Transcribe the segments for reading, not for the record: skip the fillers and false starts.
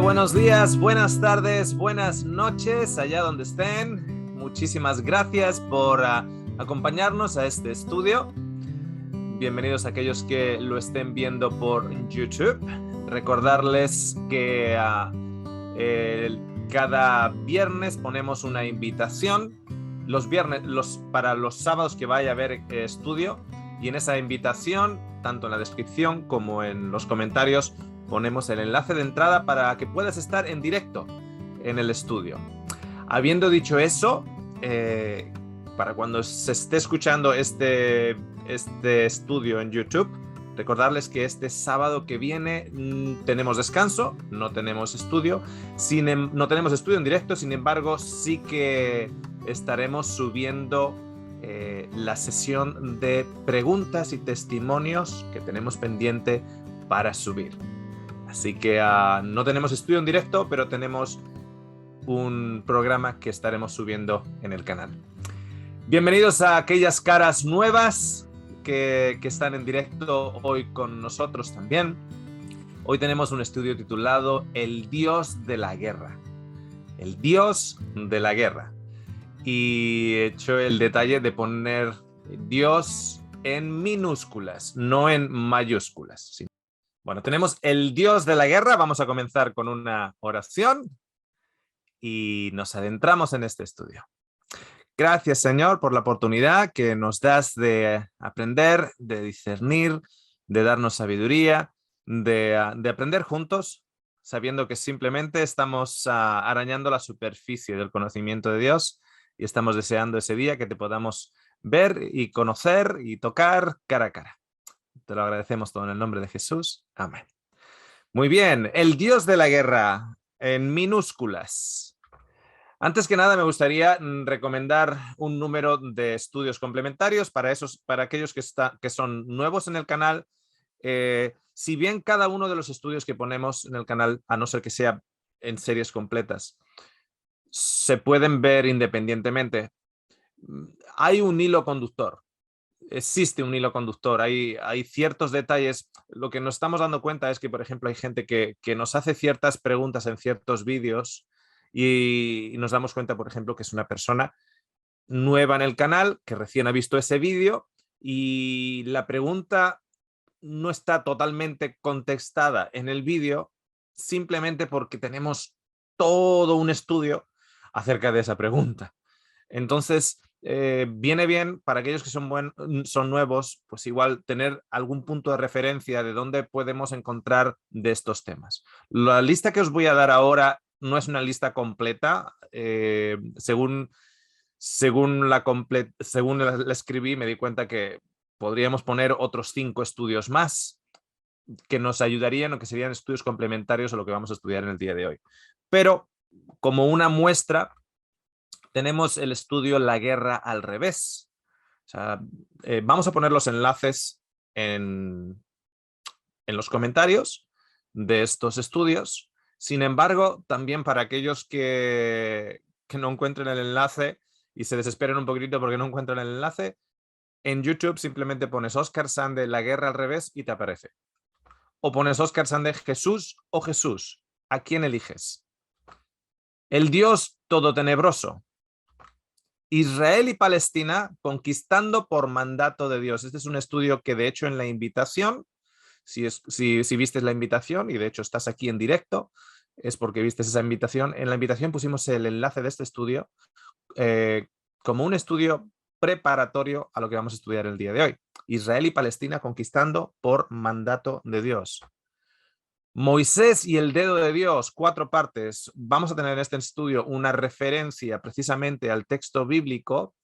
buenos días, buenas tardes, buenas noches, allá donde estén. Muchísimas gracias por acompañarnos a este estudio. Bienvenidos a aquellos que lo estén viendo por YouTube. Recordarles que cada viernes ponemos una invitación. Los viernes, para los sábados que vaya a haber estudio, y en esa invitación, tanto en la descripción como en los comentarios, ponemos el enlace de entrada para que puedas estar en directo en el estudio. Habiendo dicho eso, para cuando se esté escuchando este estudio en YouTube, recordarles que este sábado que viene tenemos descanso, no tenemos estudio, no tenemos estudio en directo, sin embargo sí que estaremos subiendo la sesión de preguntas y testimonios que tenemos pendiente para subir. Así que no tenemos estudio en directo, pero tenemos un programa que estaremos subiendo en el canal. Bienvenidos a aquellas caras nuevas que están en directo hoy con nosotros también. Hoy tenemos un estudio titulado El Dios de la Guerra. El Dios de la Guerra. Y he hecho el detalle de poner Dios en minúsculas, no en mayúsculas. Bueno, tenemos el Dios de la Guerra. Vamos a comenzar con una oración y nos adentramos en este estudio. Gracias, Señor, por la oportunidad que nos das de aprender, de discernir, de darnos sabiduría, de aprender juntos, sabiendo que simplemente estamos arañando la superficie del conocimiento de Dios y estamos deseando ese día que te podamos ver y conocer y tocar cara a cara. Te lo agradecemos todo en el nombre de Jesús. Amén. Muy bien, el Dios de la Guerra en minúsculas. Antes que nada me gustaría recomendar un número de estudios complementarios para aquellos que son nuevos en el canal. Si bien cada uno de los estudios que ponemos en el canal, a no ser que sea en series completas, se pueden ver independientemente, hay un hilo conductor. Existe un hilo conductor, hay ciertos detalles. Lo que nos estamos dando cuenta es que, por ejemplo, hay gente que nos hace ciertas preguntas en ciertos vídeos y nos damos cuenta, por ejemplo, que es una persona nueva en el canal, que recién ha visto ese vídeo y la pregunta no está totalmente contextada en el vídeo simplemente porque tenemos todo un estudio acerca de esa pregunta. Entonces, viene bien para aquellos que son nuevos, pues igual tener algún punto de referencia de dónde podemos encontrar de estos temas. La lista que os voy a dar ahora no es una lista completa. Según la escribí, me di cuenta que podríamos poner otros 5 estudios más que nos ayudarían o que serían estudios complementarios a lo que vamos a estudiar en el día de hoy. Pero como una muestra, tenemos el estudio La Guerra al Revés. O sea, vamos a poner los enlaces en los comentarios de estos estudios. Sin embargo, también para aquellos que no encuentren el enlace y se desesperen un poquitito porque no encuentran el enlace, en YouTube simplemente pones Óscar Sande La Guerra al Revés y te aparece. O pones Óscar Sande Jesús o Jesús. ¿A quién eliges? El Dios todotenebroso. Israel y Palestina conquistando por mandato de Dios. Este es un estudio que, de hecho, en la invitación, si viste la invitación y de hecho estás aquí en directo, es porque viste esa invitación. En la invitación pusimos el enlace de este estudio como un estudio preparatorio a lo que vamos a estudiar el día de hoy. Israel y Palestina conquistando por mandato de Dios. Moisés y el dedo de Dios, 4 partes. Vamos a tener en este estudio una referencia precisamente al texto bíblico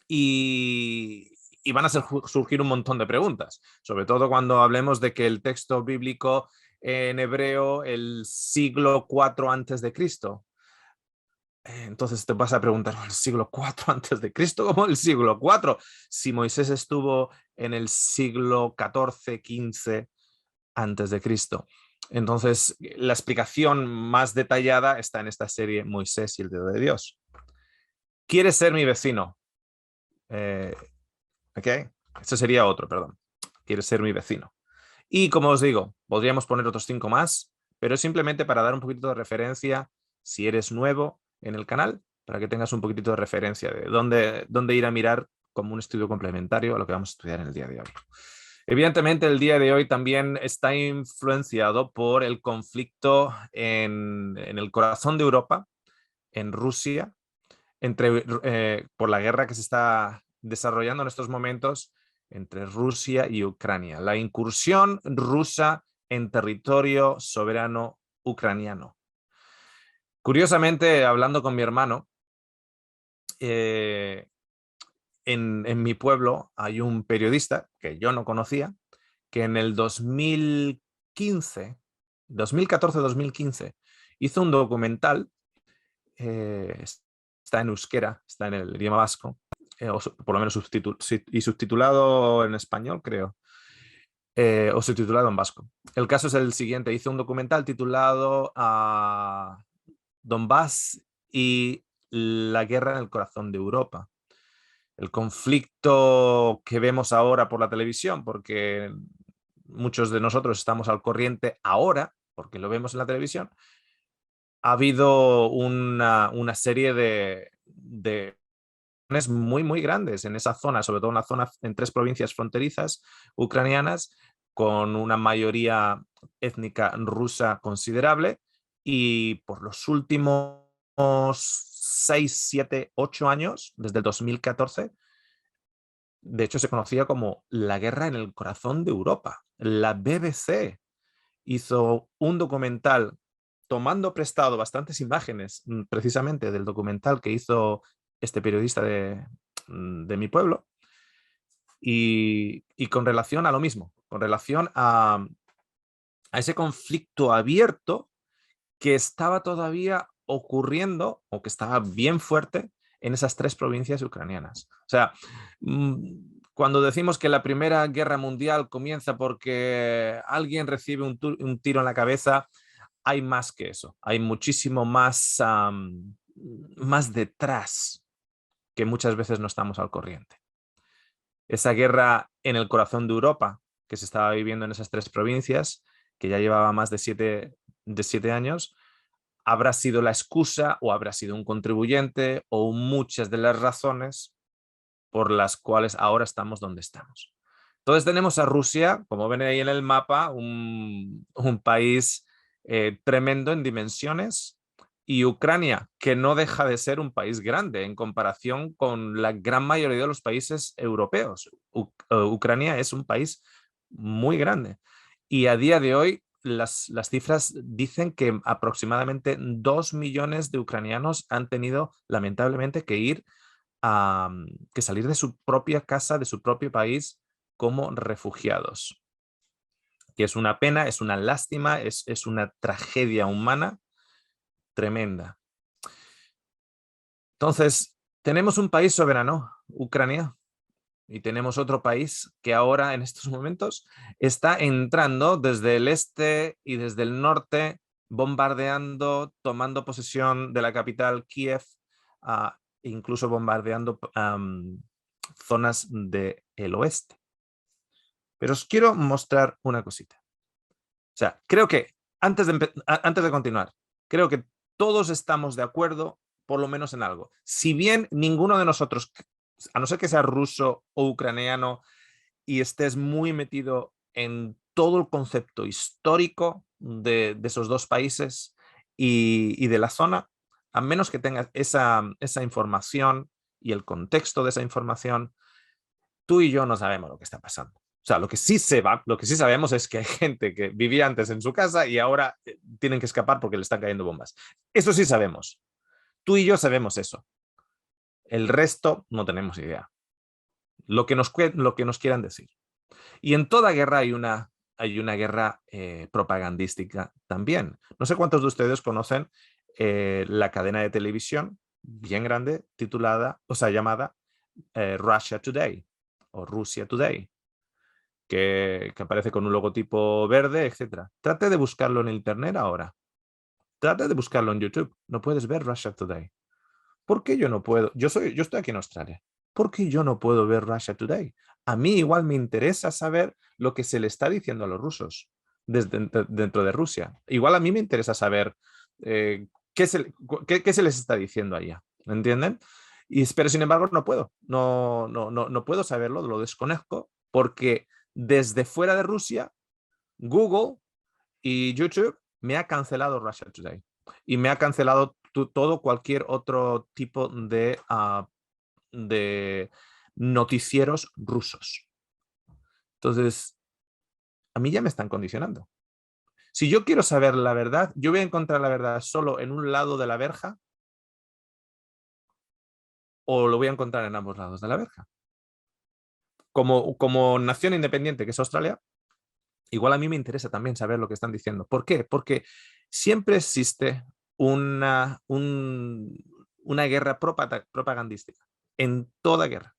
y van a surgir un montón de preguntas, sobre todo cuando hablemos de que el texto bíblico en hebreo, el siglo IV antes de Cristo. Entonces te vas a preguntar, ¿el siglo IV antes de Cristo? ¿Cómo el siglo IV? Si Moisés estuvo en el siglo XIV, XV antes de Cristo. Entonces, la explicación más detallada está en esta serie Moisés y el dedo de Dios. ¿Quieres ser mi vecino? ¿Ok? Este sería otro, perdón. ¿Quieres ser mi vecino? Y como os digo, podríamos poner otros 5 más, pero es simplemente para dar un poquito de referencia si eres nuevo en el canal, para que tengas un poquitito de referencia de dónde ir a mirar como un estudio complementario a lo que vamos a estudiar en el día de hoy. Evidentemente, el día de hoy también está influenciado por el conflicto en el corazón de Europa, en Rusia, por la guerra que se está desarrollando en estos momentos entre Rusia y Ucrania. La incursión rusa en territorio soberano ucraniano. Curiosamente, hablando con mi hermano, en mi pueblo hay un periodista que yo no conocía, que en el 2015, 2014-2015, hizo un documental, está en euskera, está en el idioma vasco, o por lo menos subtitulado en español, creo, o subtitulado en vasco. El caso es el siguiente, hizo un documental titulado Donbass y la guerra en el corazón de Europa. El conflicto que vemos ahora por la televisión, porque muchos de nosotros estamos al corriente ahora, porque lo vemos en la televisión, ha habido una serie de muy, muy grandes en esa zona, sobre todo en la zona en 3 provincias fronterizas ucranianas, con una mayoría étnica rusa considerable, y por los últimos 6, 7, 8 años, desde el 2014, de hecho se conocía como la guerra en el corazón de Europa. La BBC hizo un documental tomando prestado bastantes imágenes precisamente del documental que hizo este periodista de mi pueblo, y con relación a lo mismo, con relación a ese conflicto abierto que estaba todavía ocurriendo o que estaba bien fuerte en esas 3 provincias ucranianas. O sea, cuando decimos que la Primera Guerra Mundial comienza porque alguien recibe un tiro en la cabeza, hay más que eso, hay muchísimo más, más detrás, que muchas veces no estamos al corriente. Esa guerra en el corazón de Europa que se estaba viviendo en esas 3 provincias, que ya llevaba más de 7 años, habrá sido la excusa o habrá sido un contribuyente o muchas de las razones por las cuales ahora estamos donde estamos. Entonces tenemos a Rusia, como ven ahí en el mapa, un país tremendo en dimensiones, y Ucrania, que no deja de ser un país grande en comparación con la gran mayoría de los países europeos. Ucrania es un país muy grande. Y a día de hoy las cifras dicen que aproximadamente 2 millones de ucranianos han tenido lamentablemente que salir de su propia casa, de su propio país, como refugiados. Que es una pena, es una lástima, es una tragedia humana tremenda. Entonces, tenemos un país soberano, Ucrania, y tenemos otro país que ahora en estos momentos está entrando desde el este y desde el norte, bombardeando, tomando posesión de la capital Kiev, incluso bombardeando zonas del oeste. Pero os quiero mostrar una cosita. O sea, creo que antes de continuar, creo que todos estamos de acuerdo, por lo menos en algo. Si bien ninguno de nosotros, a no ser que sea ruso o ucraniano y estés muy metido en todo el concepto histórico de esos 2 países y de la zona, a menos que tengas esa información y el contexto de esa información, tú y yo no sabemos lo que está pasando. O sea, lo que sí sabemos es que hay gente que vivía antes en su casa y ahora tienen que escapar porque le están cayendo bombas. Eso sí sabemos. Tú y yo sabemos eso. El resto no tenemos idea. Lo que nos quieran decir. Y en toda guerra hay una guerra propagandística también. No sé cuántos de ustedes conocen la cadena de televisión bien grande llamada Russia Today o Rusia Today, que aparece con un logotipo verde, etc. Trate de buscarlo en internet ahora. Trate de buscarlo en YouTube. No puedes ver Russia Today. ¿Por qué yo no puedo? Yo estoy aquí en Australia. ¿Por qué yo no puedo ver Russia Today? A mí igual me interesa saber lo que se le está diciendo a los rusos. dentro de Rusia. Igual a mí me interesa saber qué se les está diciendo allá, ¿entienden? Pero sin embargo no puedo, no puedo saberlo, lo desconozco, porque desde fuera de Rusia, Google y YouTube me ha cancelado Russia Today y me ha cancelado todo cualquier otro tipo de noticieros rusos. Entonces, a mí ya me están condicionando. Si yo quiero saber la verdad, yo voy a encontrar la verdad solo en un lado de la verja o lo voy a encontrar en ambos lados de la verja. Como nación independiente que es Australia, igual a mí me interesa también saber lo que están diciendo. ¿Por qué? Porque siempre existe una guerra propagandística. En toda guerra.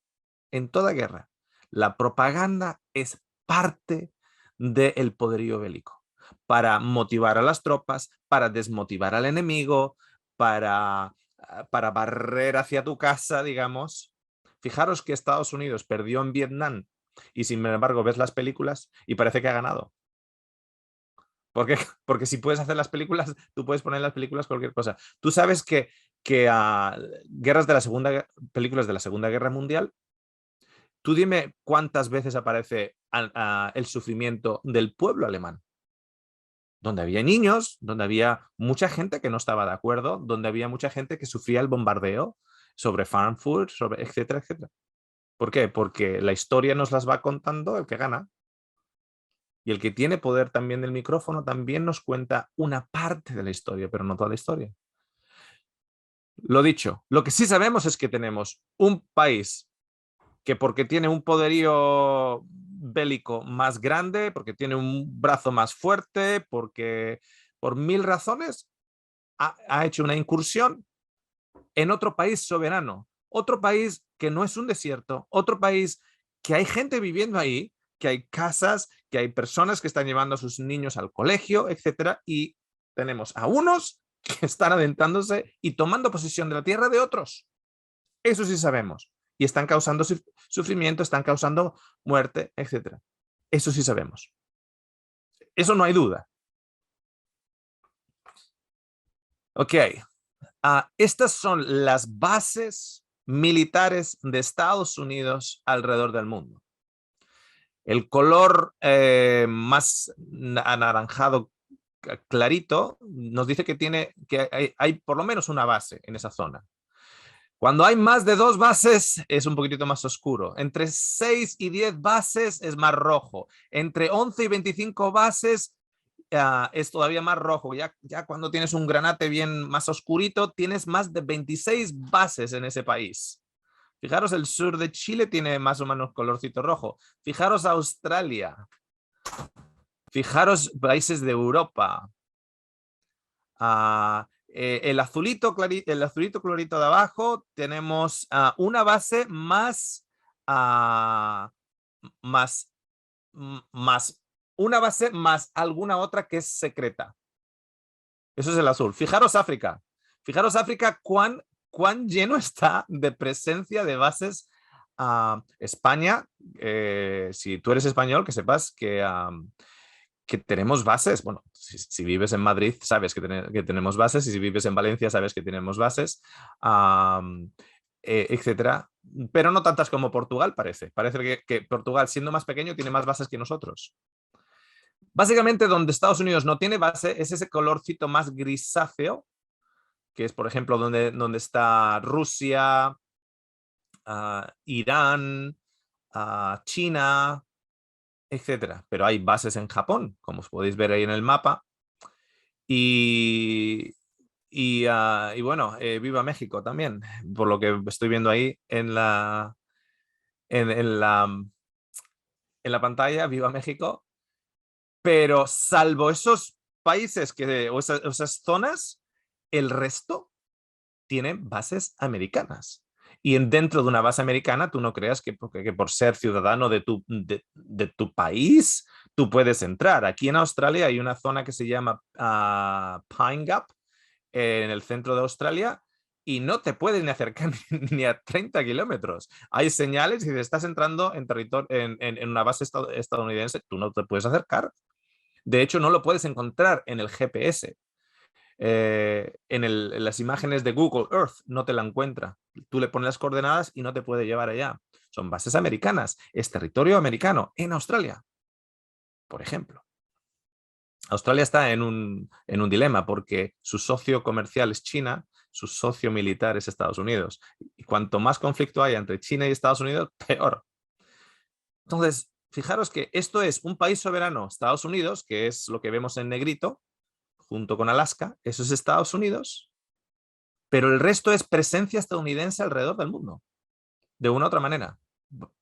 En toda guerra. La propaganda es parte del poderío bélico. Para motivar a las tropas, para desmotivar al enemigo, para barrer hacia tu casa, digamos. Fijaros que Estados Unidos perdió en Vietnam y sin embargo ves las películas y parece que ha ganado. Porque, porque si puedes hacer las películas, tú puedes poner en las películas cualquier cosa. Tú sabes que películas de la Segunda Guerra Mundial, tú dime cuántas veces aparece el sufrimiento del pueblo alemán. Donde había niños, donde había mucha gente que no estaba de acuerdo, donde había mucha gente que sufría el bombardeo sobre Frankfurt, etcétera, etcétera. ¿Por qué? Porque la historia nos las va contando el que gana. Y el que tiene poder también del micrófono también nos cuenta una parte de la historia, pero no toda la historia. Lo dicho, lo que sí sabemos es que tenemos un país que porque tiene un poderío bélico más grande, porque tiene un brazo más fuerte, porque por 1000 razones ha hecho una incursión en otro país soberano, otro país que no es un desierto, otro país que hay gente viviendo ahí, que hay casas, que hay personas que están llevando a sus niños al colegio, etcétera, y tenemos a unos que están adentrándose y tomando posesión de la tierra de otros. Eso sí sabemos. Y están causando sufrimiento, están causando muerte, etcétera. Eso sí sabemos. Eso no hay duda. Ok. Estas son las bases militares de Estados Unidos alrededor del mundo. El color más anaranjado clarito nos dice que hay por lo menos una base en esa zona. Cuando hay más de 2 bases es un poquitito más oscuro. Entre 6 y 10 bases es más rojo. Entre 11 y 25 bases es todavía más rojo. Ya cuando tienes un granate bien más oscurito, tienes más de 26 bases en ese país. Fijaros, el sur de Chile tiene más o menos colorcito rojo. Fijaros Australia. Fijaros países de Europa. El azulito clarito de abajo tenemos una base más, más, una base más alguna otra que es secreta. Eso es el azul. Fijaros África. Fijaros África cuán lleno está de presencia de bases. España, si tú eres español, que sepas que tenemos bases. Bueno, si vives en Madrid, sabes que tenemos bases, y si vives en Valencia, sabes que tenemos bases, etcétera. Pero no tantas como Portugal, parece. Parece que Portugal, siendo más pequeño, tiene más bases que nosotros. Básicamente, donde Estados Unidos no tiene base es ese colorcito más grisáceo, que es, por ejemplo, donde está Rusia, Irán, China, etcétera. Pero hay bases en Japón, como os podéis ver ahí en el mapa. Y bueno, viva México también, por lo que estoy viendo ahí en la pantalla, viva México. Pero salvo esos países o esas zonas, el resto tienen bases americanas. Y dentro de una base americana, tú no creas que por ser ciudadano de tu país, tú puedes entrar. Aquí en Australia hay una zona que se llama Pine Gap, en el centro de Australia, y no te puedes ni acercar ni a 30 kilómetros. Hay señales y si estás entrando en una base estadounidense, tú no te puedes acercar. De hecho, no lo puedes encontrar en el GPS. En las imágenes de Google Earth no te la encuentra. Tú le pones las coordenadas y no te puede llevar allá. Son bases americanas, es territorio americano en Australia, por ejemplo. Australia está en un dilema porque su socio comercial es China, su socio militar es Estados Unidos. Y cuanto más conflicto haya entre China y Estados Unidos, peor. Entonces, fijaros que esto es un país soberano, Estados Unidos, que es lo que vemos en negrito, junto con Alaska, eso es Estados Unidos, pero el resto es presencia estadounidense alrededor del mundo, de una u otra manera.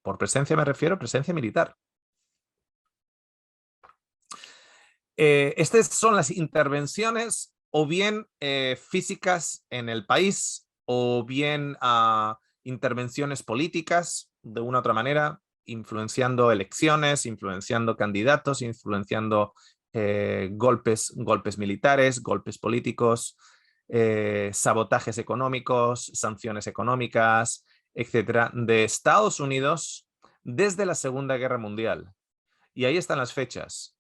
Por presencia me refiero a presencia militar. Estas son las intervenciones o bien físicas en el país o bien intervenciones políticas de una u otra manera, influenciando elecciones, influenciando candidatos, influenciando golpes militares, golpes políticos, sabotajes económicos, sanciones económicas, etcétera, de Estados Unidos desde la Segunda Guerra Mundial. Y ahí están las fechas.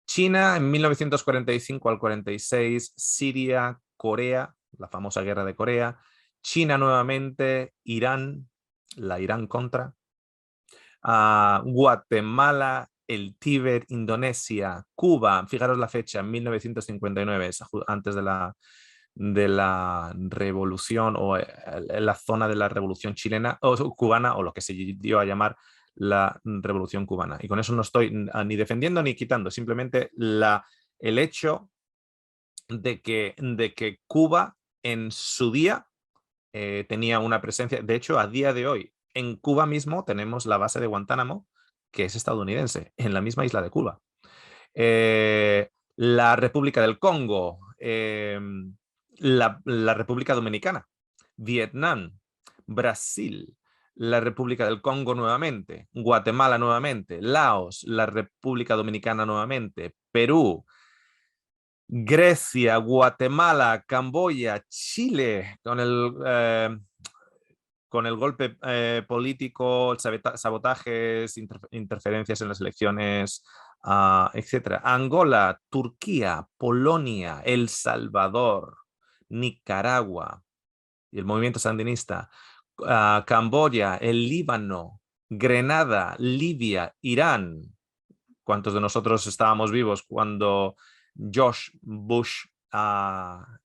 China en 1945 al 46, Siria, Corea, la famosa guerra de Corea, China nuevamente, Irán, la Irán contra, Guatemala, el Tíbet, Indonesia, Cuba, fijaros la fecha, 1959, antes de la revolución o en la zona de la revolución chilena o cubana o lo que se dio a llamar la revolución cubana. Y con eso no estoy ni defendiendo ni quitando, simplemente el hecho de que Cuba en su día tenía una presencia, de hecho a día de hoy en Cuba mismo tenemos la base de Guantánamo que es estadounidense, en la misma isla de Cuba. La República del Congo, la República Dominicana, Vietnam, Brasil, la República del Congo nuevamente, Guatemala nuevamente, Laos, la República Dominicana nuevamente, Perú, Grecia, Guatemala, Camboya, Chile, con el golpe político, sabotajes, interferencias en las elecciones, etcétera. Angola, Turquía, Polonia, El Salvador, Nicaragua y el movimiento sandinista, Camboya, el Líbano, Grenada, Libia, Irán. ¿Cuántos de nosotros estábamos vivos cuando George Bush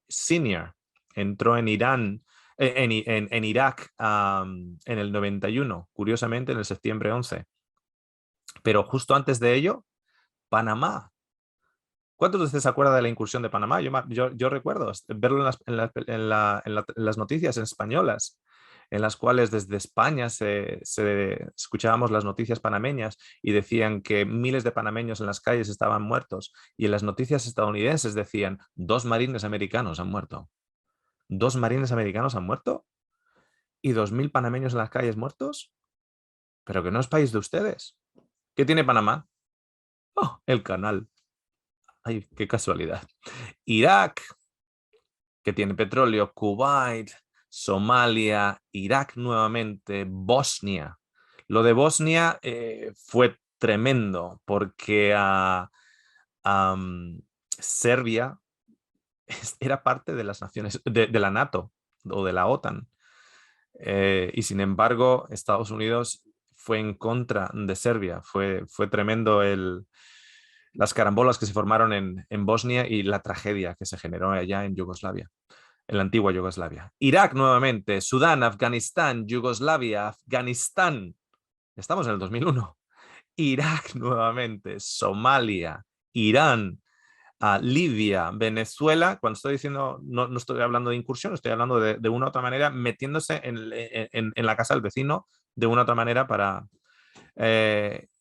Senior entró en Irán, en Irak en el 91, curiosamente en el septiembre 11? Pero justo antes de ello, Panamá. ¿Cuántos de ustedes se acuerdan de la incursión de Panamá? Yo recuerdo verlo en las noticias españolas, en las cuales desde España escuchábamos las noticias panameñas y decían que miles de panameños en las calles estaban muertos. Y en las noticias estadounidenses decían, 2 marines americanos han muerto. 2 marines americanos han muerto y 2000 panameños en las calles muertos. Pero que no es país de ustedes. ¿Qué tiene Panamá? Oh, el canal. Ay, qué casualidad. Irak, que tiene petróleo, Kuwait, Somalia, Irak nuevamente, Bosnia. Lo de Bosnia fue tremendo porque Serbia era parte de las naciones de la NATO o de la OTAN. Y sin embargo, Estados Unidos fue en contra de Serbia. Fue tremendo las carambolas que se formaron en Bosnia y la tragedia que se generó allá en Yugoslavia, en la antigua Yugoslavia. Irak nuevamente, Sudán, Afganistán, Yugoslavia, Afganistán. Estamos en el 2001. Irak nuevamente, Somalia, Irán, Libia, Venezuela. Cuando estoy diciendo, no estoy hablando de incursión, estoy hablando de una u otra manera, metiéndose en la casa del vecino de una u otra manera para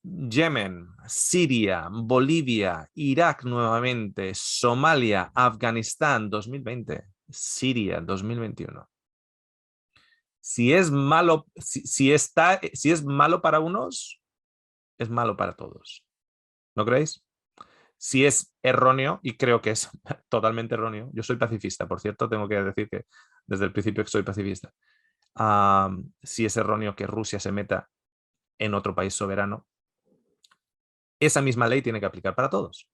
Yemen, Siria, Bolivia, Irak nuevamente, Somalia, Afganistán 2020, Siria 2021. Si es malo, si es malo para unos, es malo para todos. ¿No creéis? Si es erróneo, y creo que es totalmente erróneo, yo soy pacifista, por cierto, tengo que decir que desde el principio que soy pacifista. Si es erróneo que Rusia se meta en otro país soberano, esa misma ley tiene que aplicar para todos.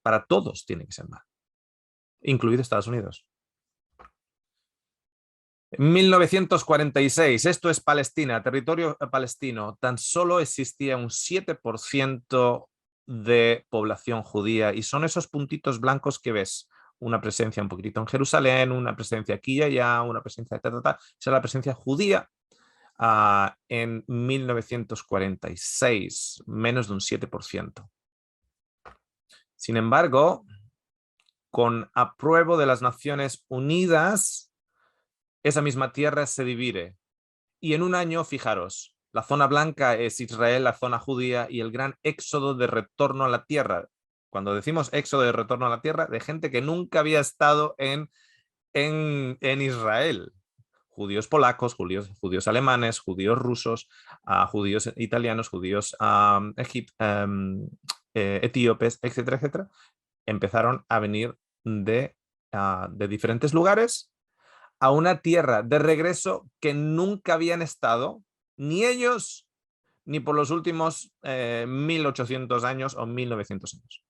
Para todos tiene que ser mal, incluido Estados Unidos. 1946, esto es Palestina, territorio palestino. Tan solo existía un 7% de población judía y son esos puntitos blancos que ves. Una presencia un poquitito en Jerusalén, una presencia aquí y allá, una presencia de esa es la presencia judía en 1946, menos de un 7%. Sin embargo, con apruebo de las Naciones Unidas, esa misma tierra se divide. Y en un año, fijaros, la zona blanca es Israel, la zona judía y el gran éxodo de retorno a la tierra. Cuando decimos éxodo de retorno a la tierra, de gente que nunca había estado en Israel. Judíos polacos, judíos alemanes, judíos rusos, judíos italianos, judíos etíopes, etcétera, etcétera, empezaron a venir de diferentes lugares a una tierra de regreso que nunca habían estado, ni ellos, ni por los últimos 1800 años o 1900 años.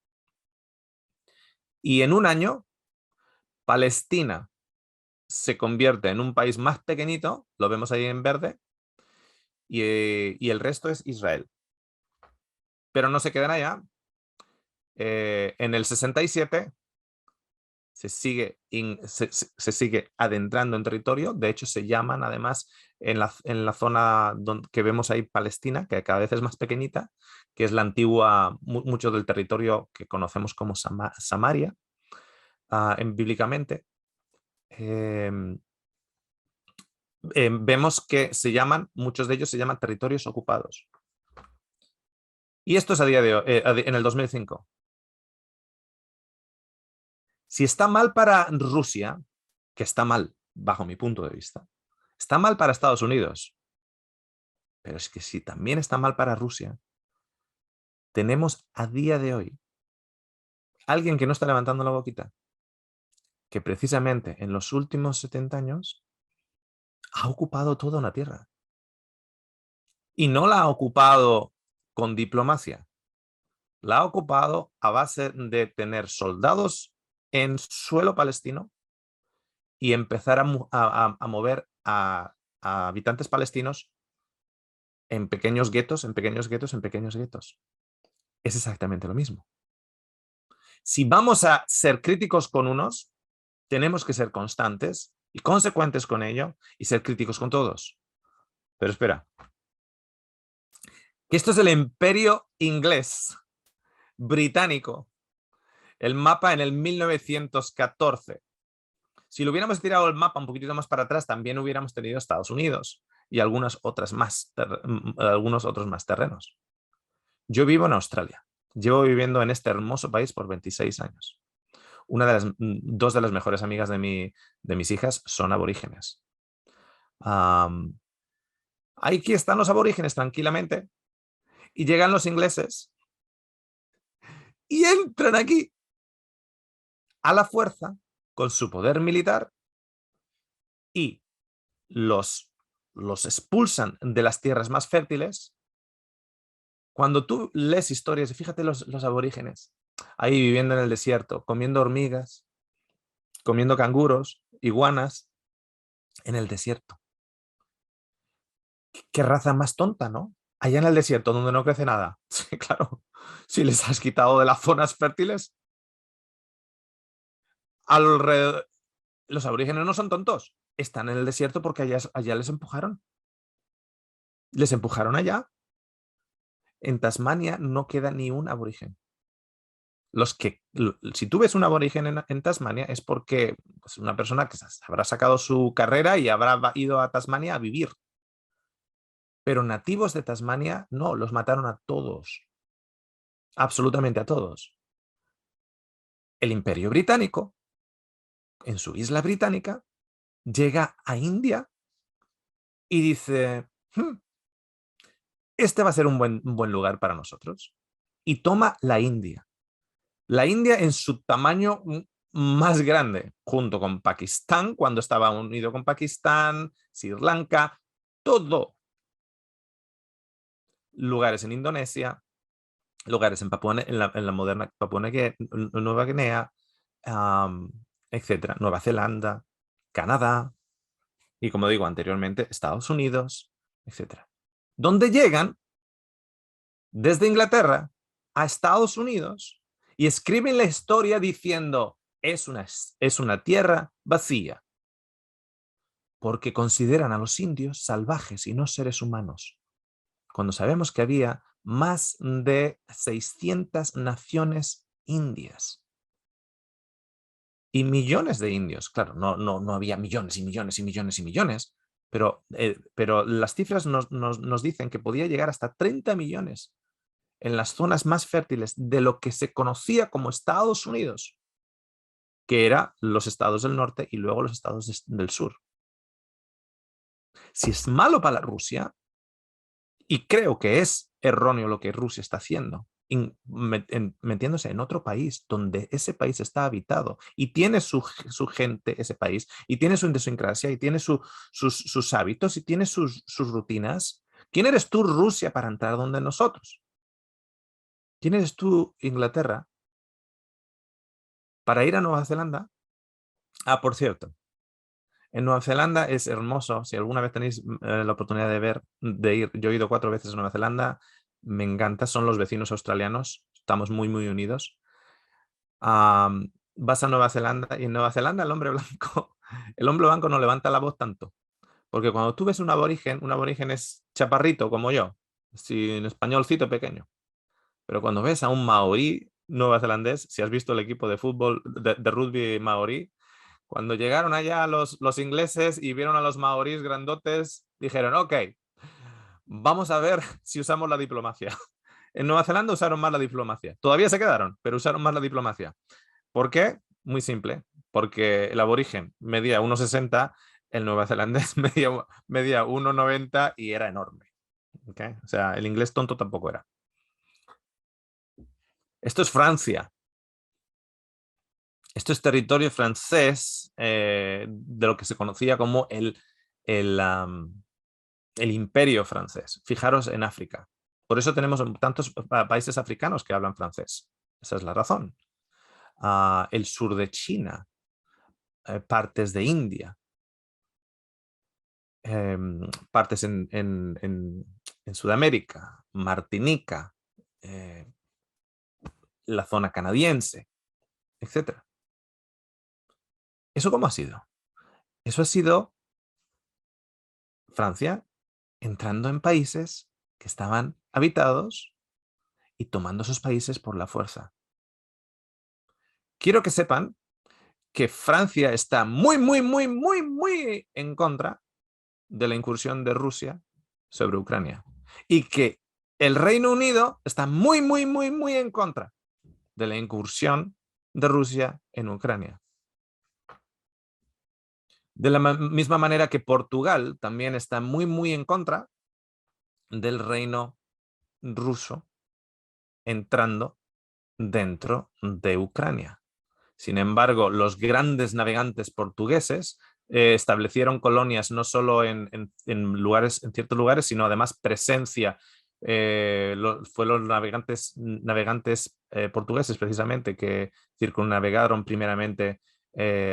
Y en un año, Palestina se convierte en un país más pequeñito, lo vemos ahí en verde, y el resto es Israel. Pero no se quedan allá. En el 67 se sigue adentrando en territorio. De hecho, se llaman además en la zona que vemos ahí Palestina, que cada vez es más pequeñita, que es la antigua, mucho del territorio que conocemos como Samaria, bíblicamente. Vemos que muchos de ellos se llaman territorios ocupados. Y esto es a día de hoy, en el 2005. Si está mal para Rusia, que está mal bajo mi punto de vista, está mal para Estados Unidos, pero es que si también está mal para Rusia, tenemos a día de hoy alguien que no está levantando la boquita, que precisamente en los últimos 70 años ha ocupado toda una tierra. Y no la ha ocupado con diplomacia, la ha ocupado a base de tener soldados en suelo palestino y empezar a mover a habitantes palestinos en pequeños guetos, en pequeños guetos, en pequeños guetos. Es exactamente lo mismo. Si vamos a ser críticos con unos, tenemos que ser constantes y consecuentes con ello y ser críticos con todos. Pero espera, que esto es el imperio inglés, británico, el mapa en el 1914. Si lo hubiéramos tirado el mapa un poquitito más para atrás, también hubiéramos tenido Estados Unidos y algunos otros más terrenos. Yo vivo en Australia. Llevo viviendo en este hermoso país por 26 años. Dos de las mejores amigas de mis hijas son aborígenes. Aquí están los aborígenes tranquilamente y llegan los ingleses y entran aquí a la fuerza con su poder militar y los expulsan de las tierras más fértiles. Cuando tú lees historias, y fíjate los aborígenes, ahí viviendo en el desierto, comiendo hormigas, comiendo canguros, iguanas, en el desierto. ¿Qué raza más tonta, no? Allá en el desierto, donde no crece nada. Sí, claro. Si les has quitado de las zonas fértiles, alrededor... Los aborígenes no son tontos. Están en el desierto porque allá les empujaron. Les empujaron allá. En Tasmania no queda ni un aborigen. Si tú ves un aborigen en Tasmania es porque es una persona que habrá sacado su carrera y habrá ido a Tasmania a vivir. Pero nativos de Tasmania no, los mataron a todos. Absolutamente a todos. El Imperio Británico, en su isla británica, llega a India y dice, este va a ser un buen lugar para nosotros. Y toma la India. La India en su tamaño más grande, junto con Pakistán, cuando estaba unido con Pakistán, Sri Lanka, todo. lugares en Indonesia, lugares en, en la moderna Nueva Guinea, etcétera, Nueva Zelanda, Canadá y, como digo anteriormente, Estados Unidos, etcétera. Donde llegan desde Inglaterra a Estados Unidos y escriben la historia diciendo es una tierra vacía, porque consideran a los indios salvajes y no seres humanos, cuando sabemos que había más de 600 naciones indias y millones de indios. Claro, no había millones y millones y millones y millones, pero las cifras nos dicen que podía llegar hasta 30 millones en las zonas más fértiles de lo que se conocía como Estados Unidos, que eran los estados del norte y luego los estados del sur. Si es malo para Rusia, y creo que es erróneo lo que Rusia está haciendo, metiéndose en otro país donde ese país está habitado y tiene su gente, ese país, y tiene su idiosincrasia, y tiene sus hábitos, y tiene sus rutinas. ¿Quién eres tú, Rusia, para entrar donde nosotros? ¿Quién eres tú, Inglaterra, para ir a Nueva Zelanda? Ah, por cierto, en Nueva Zelanda es hermoso. Si alguna vez tenéis la oportunidad de ir, yo he ido 4 veces a Nueva Zelanda, me encanta, son los vecinos australianos, estamos muy, muy unidos. Vas a Nueva Zelanda y en Nueva Zelanda el hombre blanco no levanta la voz tanto, porque cuando tú ves un aborigen es chaparrito como yo, sin españolcito pequeño, pero cuando ves a un maorí neozelandés, si has visto el equipo de fútbol, de rugby maorí, cuando llegaron allá los ingleses y vieron a los maorís grandotes, dijeron, ok, vamos a ver si usamos la diplomacia. En Nueva Zelanda usaron más la diplomacia. Todavía se quedaron, pero usaron más la diplomacia. ¿Por qué? Muy simple. Porque el aborigen medía 1,60, el neozelandés medía 1,90 y era enorme. ¿Okay? O sea, el inglés tonto tampoco era. Esto es Francia. Esto es territorio francés, de lo que se conocía como el imperio francés. Fijaros en África. Por eso tenemos tantos países africanos que hablan francés. Esa es la razón. El sur de China, partes de India, partes en Sudamérica, Martinica, la zona canadiense, etc. ¿Eso cómo ha sido? Eso ha sido Francia entrando en países que estaban habitados y tomando esos países por la fuerza. Quiero que sepan que Francia está muy, muy, muy, muy, muy en contra de la incursión de Rusia sobre Ucrania. Y que el Reino Unido está muy, muy, muy, muy en contra de la incursión de Rusia en Ucrania. De la misma manera que Portugal también está muy, muy en contra del reino ruso entrando dentro de Ucrania. Sin embargo, los grandes navegantes portugueses establecieron colonias no solo en ciertos lugares, sino además presencia. Fueron los navegantes portugueses precisamente que circunnavegaron primeramente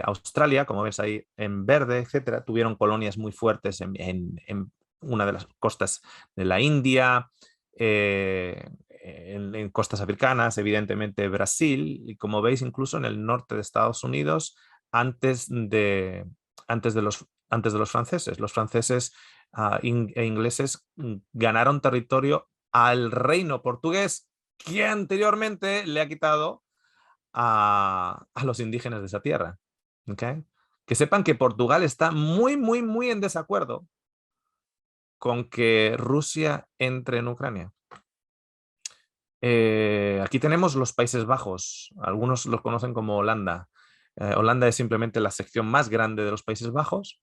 Australia, como ves ahí en verde, etcétera. Tuvieron colonias muy fuertes en una de las costas de la India, en costas africanas, evidentemente Brasil, y como veis incluso en el norte de Estados Unidos antes de los franceses. Los franceses e ingleses ganaron territorio al reino portugués, que anteriormente le ha quitado a los indígenas de esa tierra. ¿Okay? Que sepan que Portugal está muy, muy, muy en desacuerdo con que Rusia entre en Ucrania. Aquí tenemos los Países Bajos, algunos los conocen como Holanda. Holanda es simplemente la sección más grande de los Países Bajos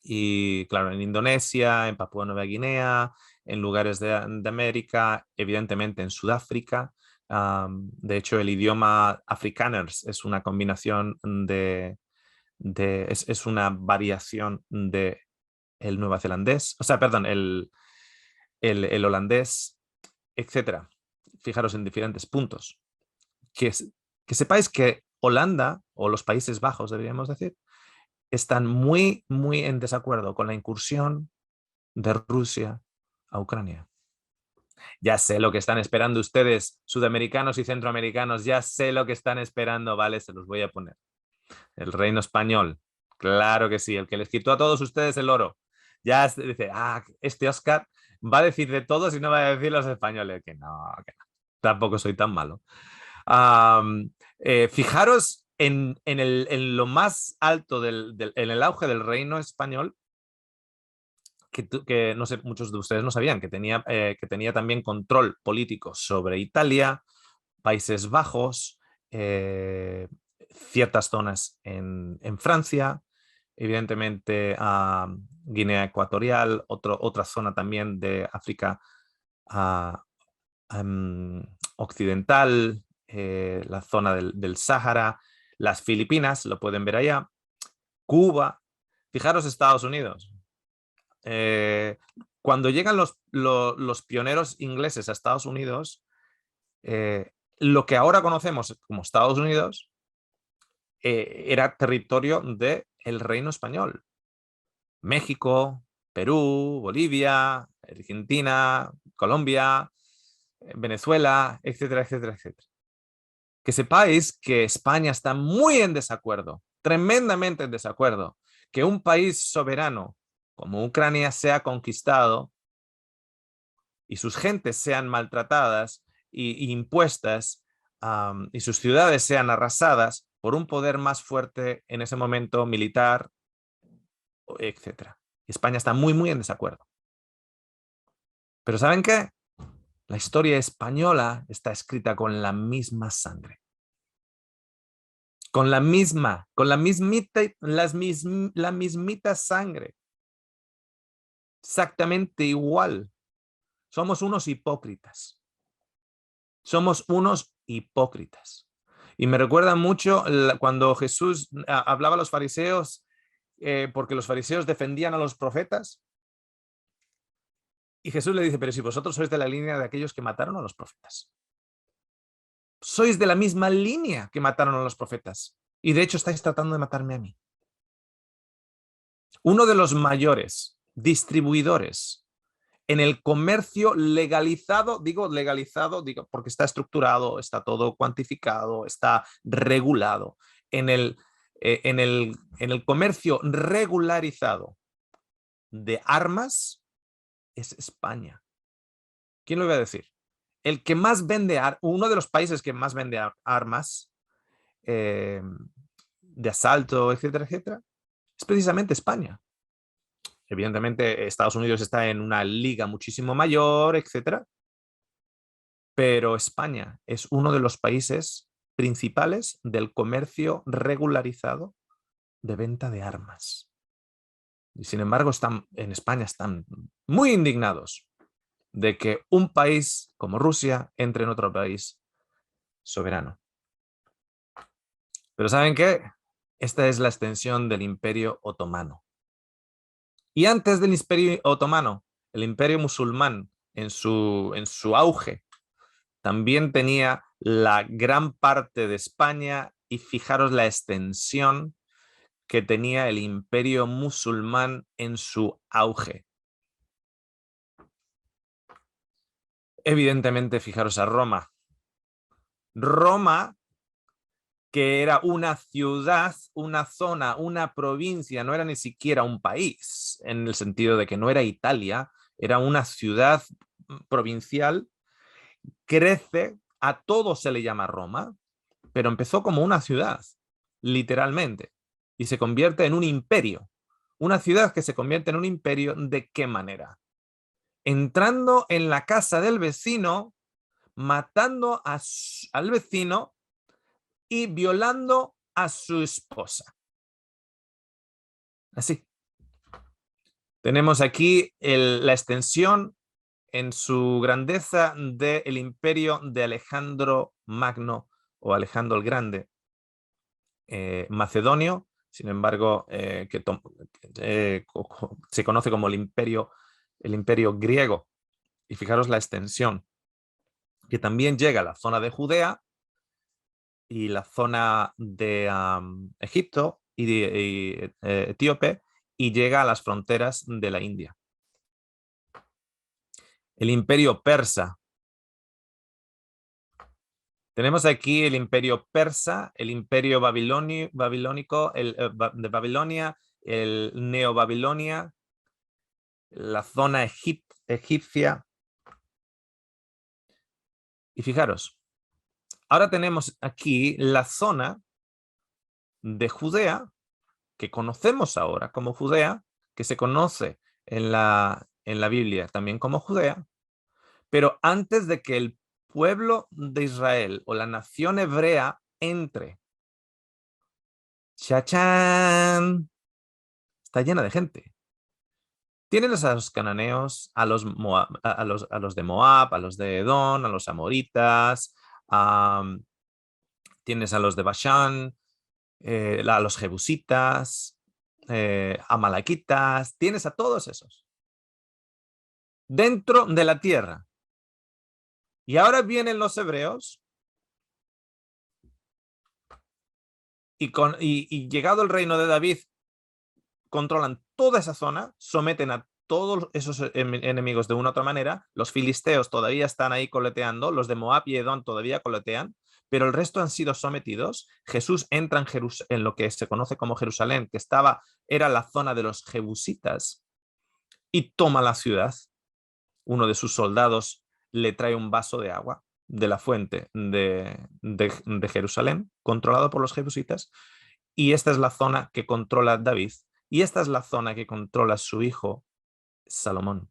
y claro, en Indonesia, en Papúa Nueva Guinea, en lugares de América, evidentemente en Sudáfrica. De hecho, el idioma Afrikaners es una combinación es una variación de el neozelandés, o sea, perdón, el holandés, etc. Fijaros en diferentes puntos. Que sepáis que Holanda, o los Países Bajos, deberíamos decir, están muy, muy en desacuerdo con la incursión de Rusia a Ucrania. Ya sé lo que están esperando ustedes, sudamericanos y centroamericanos, ya sé lo que están esperando, vale, se los voy a poner. El reino español, claro que sí, el que les quitó a todos ustedes el oro. Ya dice, este Oscar va a decir de todos y no va a decir los españoles, que no, tampoco soy tan malo. Fijaros en lo más alto, en el auge del reino español, que no sé, muchos de ustedes no sabían, que tenía también control político sobre Italia, Países Bajos, ciertas zonas en Francia, evidentemente Guinea Ecuatorial, otra zona también de África occidental, la zona del Sáhara, las Filipinas, lo pueden ver allá, Cuba. Fijaros Estados Unidos. Cuando llegan los pioneros ingleses a Estados Unidos, lo que ahora conocemos como Estados Unidos era territorio del Reino Español. México, Perú, Bolivia, Argentina, Colombia, Venezuela, etcétera, etcétera, etcétera. Que sepáis que España está muy en desacuerdo, tremendamente en desacuerdo, que un país soberano como Ucrania sea conquistado y sus gentes sean maltratadas y impuestas y sus ciudades sean arrasadas por un poder más fuerte en ese momento militar, etc. España está muy, muy en desacuerdo. Pero ¿saben qué? La historia española está escrita con la misma sangre. Con la mismita sangre. Exactamente igual. Somos unos hipócritas. Somos unos hipócritas. Y me recuerda mucho cuando Jesús hablaba a los fariseos, porque los fariseos defendían a los profetas. Y Jesús le dice, pero si vosotros sois de la línea de aquellos que mataron a los profetas. Sois de la misma línea que mataron a los profetas. Y de hecho estáis tratando de matarme a mí. Uno de los mayores distribuidores en el comercio legalizado, digo porque está estructurado, está todo cuantificado, está regulado. En el comercio regularizado de armas es España. ¿Quién lo iba a decir? El que más vende, uno de los países que más vende armas de asalto, etcétera, etcétera, es precisamente España. Evidentemente, Estados Unidos está en una liga muchísimo mayor, etcétera, pero España es uno de los países principales del comercio regularizado de venta de armas. Y sin embargo, en España están muy indignados de que un país como Rusia entre en otro país soberano. Pero ¿saben qué? Esta es la extensión del Imperio Otomano. Y antes del Imperio Otomano, el Imperio Musulmán en su auge también tenía la gran parte de España, y fijaros la extensión que tenía el Imperio Musulmán en su auge. Evidentemente, fijaros a Roma. Roma, que era una ciudad, una zona, una provincia, no era ni siquiera un país, en el sentido de que no era Italia, era una ciudad provincial, crece, a todo se le llama Roma, pero empezó como una ciudad, literalmente, y se convierte en un imperio. Una ciudad que se convierte en un imperio, ¿de qué manera? Entrando en la casa del vecino, matando al vecino y violando a su esposa. Así. Tenemos aquí la extensión en su grandeza del imperio de Alejandro Magno o Alejandro el Grande, macedonio, sin embargo, se conoce como el imperio griego. Y fijaros la extensión, que también llega a la zona de Judea y la zona de Egipto y Etíope, y llega a las fronteras de la India. El imperio persa. Tenemos aquí el imperio persa, el imperio babilónico, de Babilonia, el neobabilonia, la zona egipcia. Y fijaros, ahora tenemos aquí la zona de Judea, que conocemos ahora como Judea, que se conoce en la Biblia también como Judea, pero antes de que el pueblo de Israel o la nación hebrea entre, ¡chachán!, está llena de gente. Tienes a los cananeos, a los de Moab, a los de Edom, a los amoritas, tienes a los de Bashán, a los jebusitas, amalequitas, tienes a todos esos dentro de la tierra. Y ahora vienen los hebreos y llegado el reino de David, controlan toda esa zona, someten a todos esos enemigos de una u otra manera. Los filisteos todavía están ahí coleteando, los de Moab y Edom todavía coletean, pero el resto han sido sometidos. Jesús entra en lo que se conoce como Jerusalén, que era la zona de los jebusitas, y toma la ciudad. Uno de sus soldados le trae un vaso de agua de la fuente de Jerusalén, controlado por los jebusitas, y esta es la zona que controla David, y esta es la zona que controla su hijo Salomón,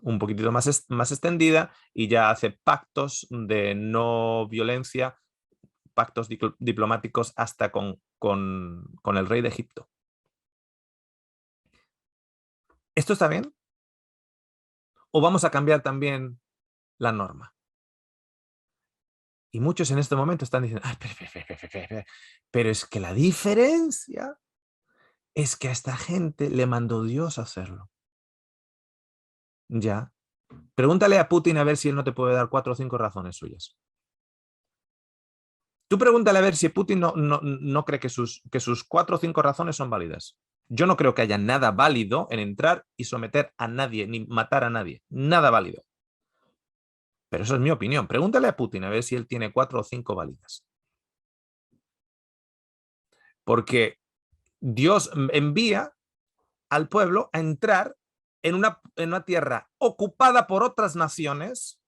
un poquitito más extendida, y ya hace pactos de no violencia, pactos diplomáticos hasta con el rey de Egipto. ¿Esto está bien? ¿O vamos a cambiar también la norma? Y muchos en este momento están diciendo, pero es que la diferencia es que a esta gente le mandó Dios a hacerlo. Ya. Pregúntale a Putin a ver si él no te puede dar 4 o 5 razones suyas. Tú pregúntale a ver si Putin no cree que sus 4 o 5 razones son válidas. Yo no creo que haya nada válido en entrar y someter a nadie, ni matar a nadie. Nada válido. Pero eso es mi opinión. Pregúntale a Putin a ver si él tiene 4 o 5 válidas. Porque Dios envía al pueblo a entrar en una tierra ocupada por otras naciones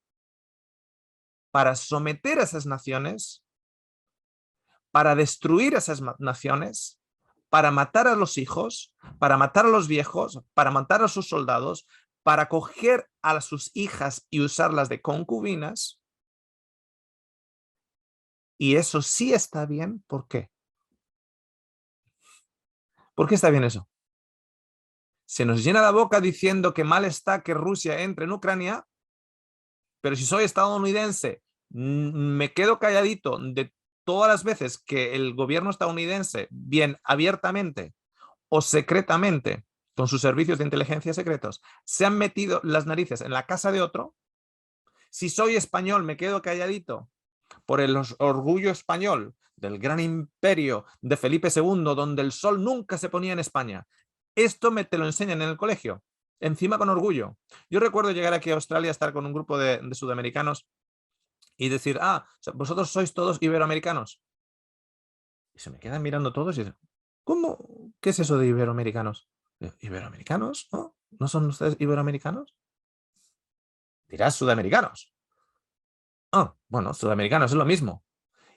para someter a esas naciones, para destruir a esas naciones, para matar a los hijos, para matar a los viejos, para matar a sus soldados, para coger a sus hijas y usarlas de concubinas. Y eso sí está bien. ¿Por qué? ¿Por qué está bien eso? Se nos llena la boca diciendo que mal está que Rusia entre en Ucrania, pero si soy estadounidense, me quedo calladito de todas las veces que el gobierno estadounidense, bien abiertamente o secretamente, con sus servicios de inteligencia secretos, se han metido las narices en la casa de otro. Si soy español, me quedo calladito por el orgullo español del gran imperio de Felipe II, donde el sol nunca se ponía en España. Esto te lo enseñan en el colegio, encima con orgullo. Yo recuerdo llegar aquí a Australia, estar con un grupo de sudamericanos y decir, vosotros sois todos iberoamericanos. Y se me quedan mirando todos y dicen, ¿cómo? ¿Qué es eso de iberoamericanos? ¿Iberoamericanos? ¿No? ¿No son ustedes iberoamericanos? Dirás sudamericanos. Bueno, sudamericanos es lo mismo.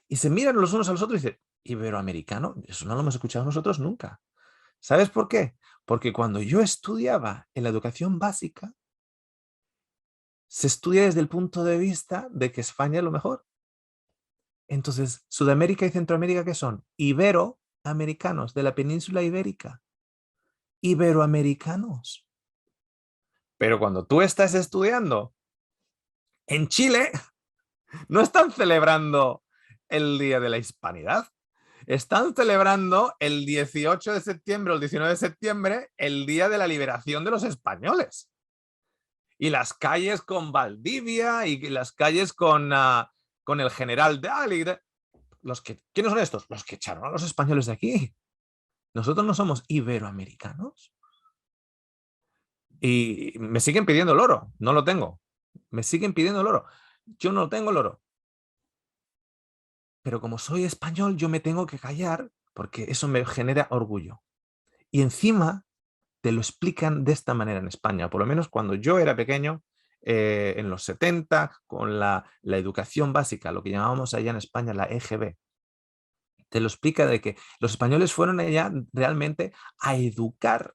Y se miran los unos a los otros y dicen, ¿iberoamericano? Eso no lo hemos escuchado nosotros nunca. ¿Sabes por qué? Porque cuando yo estudiaba en la educación básica, se estudia desde el punto de vista de que España es lo mejor. Entonces, Sudamérica y Centroamérica, ¿qué son? Iberoamericanos, de la península ibérica. Iberoamericanos. Pero cuando tú estás estudiando en Chile, no están celebrando el Día de la Hispanidad. Están celebrando el 18 de septiembre o el 19 de septiembre el Día de la Liberación de los Españoles. y las calles con Valdivia y las calles con el general Dalí. ¿Quiénes son estos? Los que echaron a los españoles de aquí. Nosotros no somos iberoamericanos. Y me siguen pidiendo el oro. No lo tengo. Me siguen pidiendo el oro. Yo no tengo el oro. Pero como soy español, yo me tengo que callar porque eso me genera orgullo. Y encima te lo explican de esta manera en España. Por lo menos cuando yo era pequeño, en los 70, con la educación básica, lo que llamábamos allá en España la EGB, te lo explica de que los españoles fueron allá realmente a educar,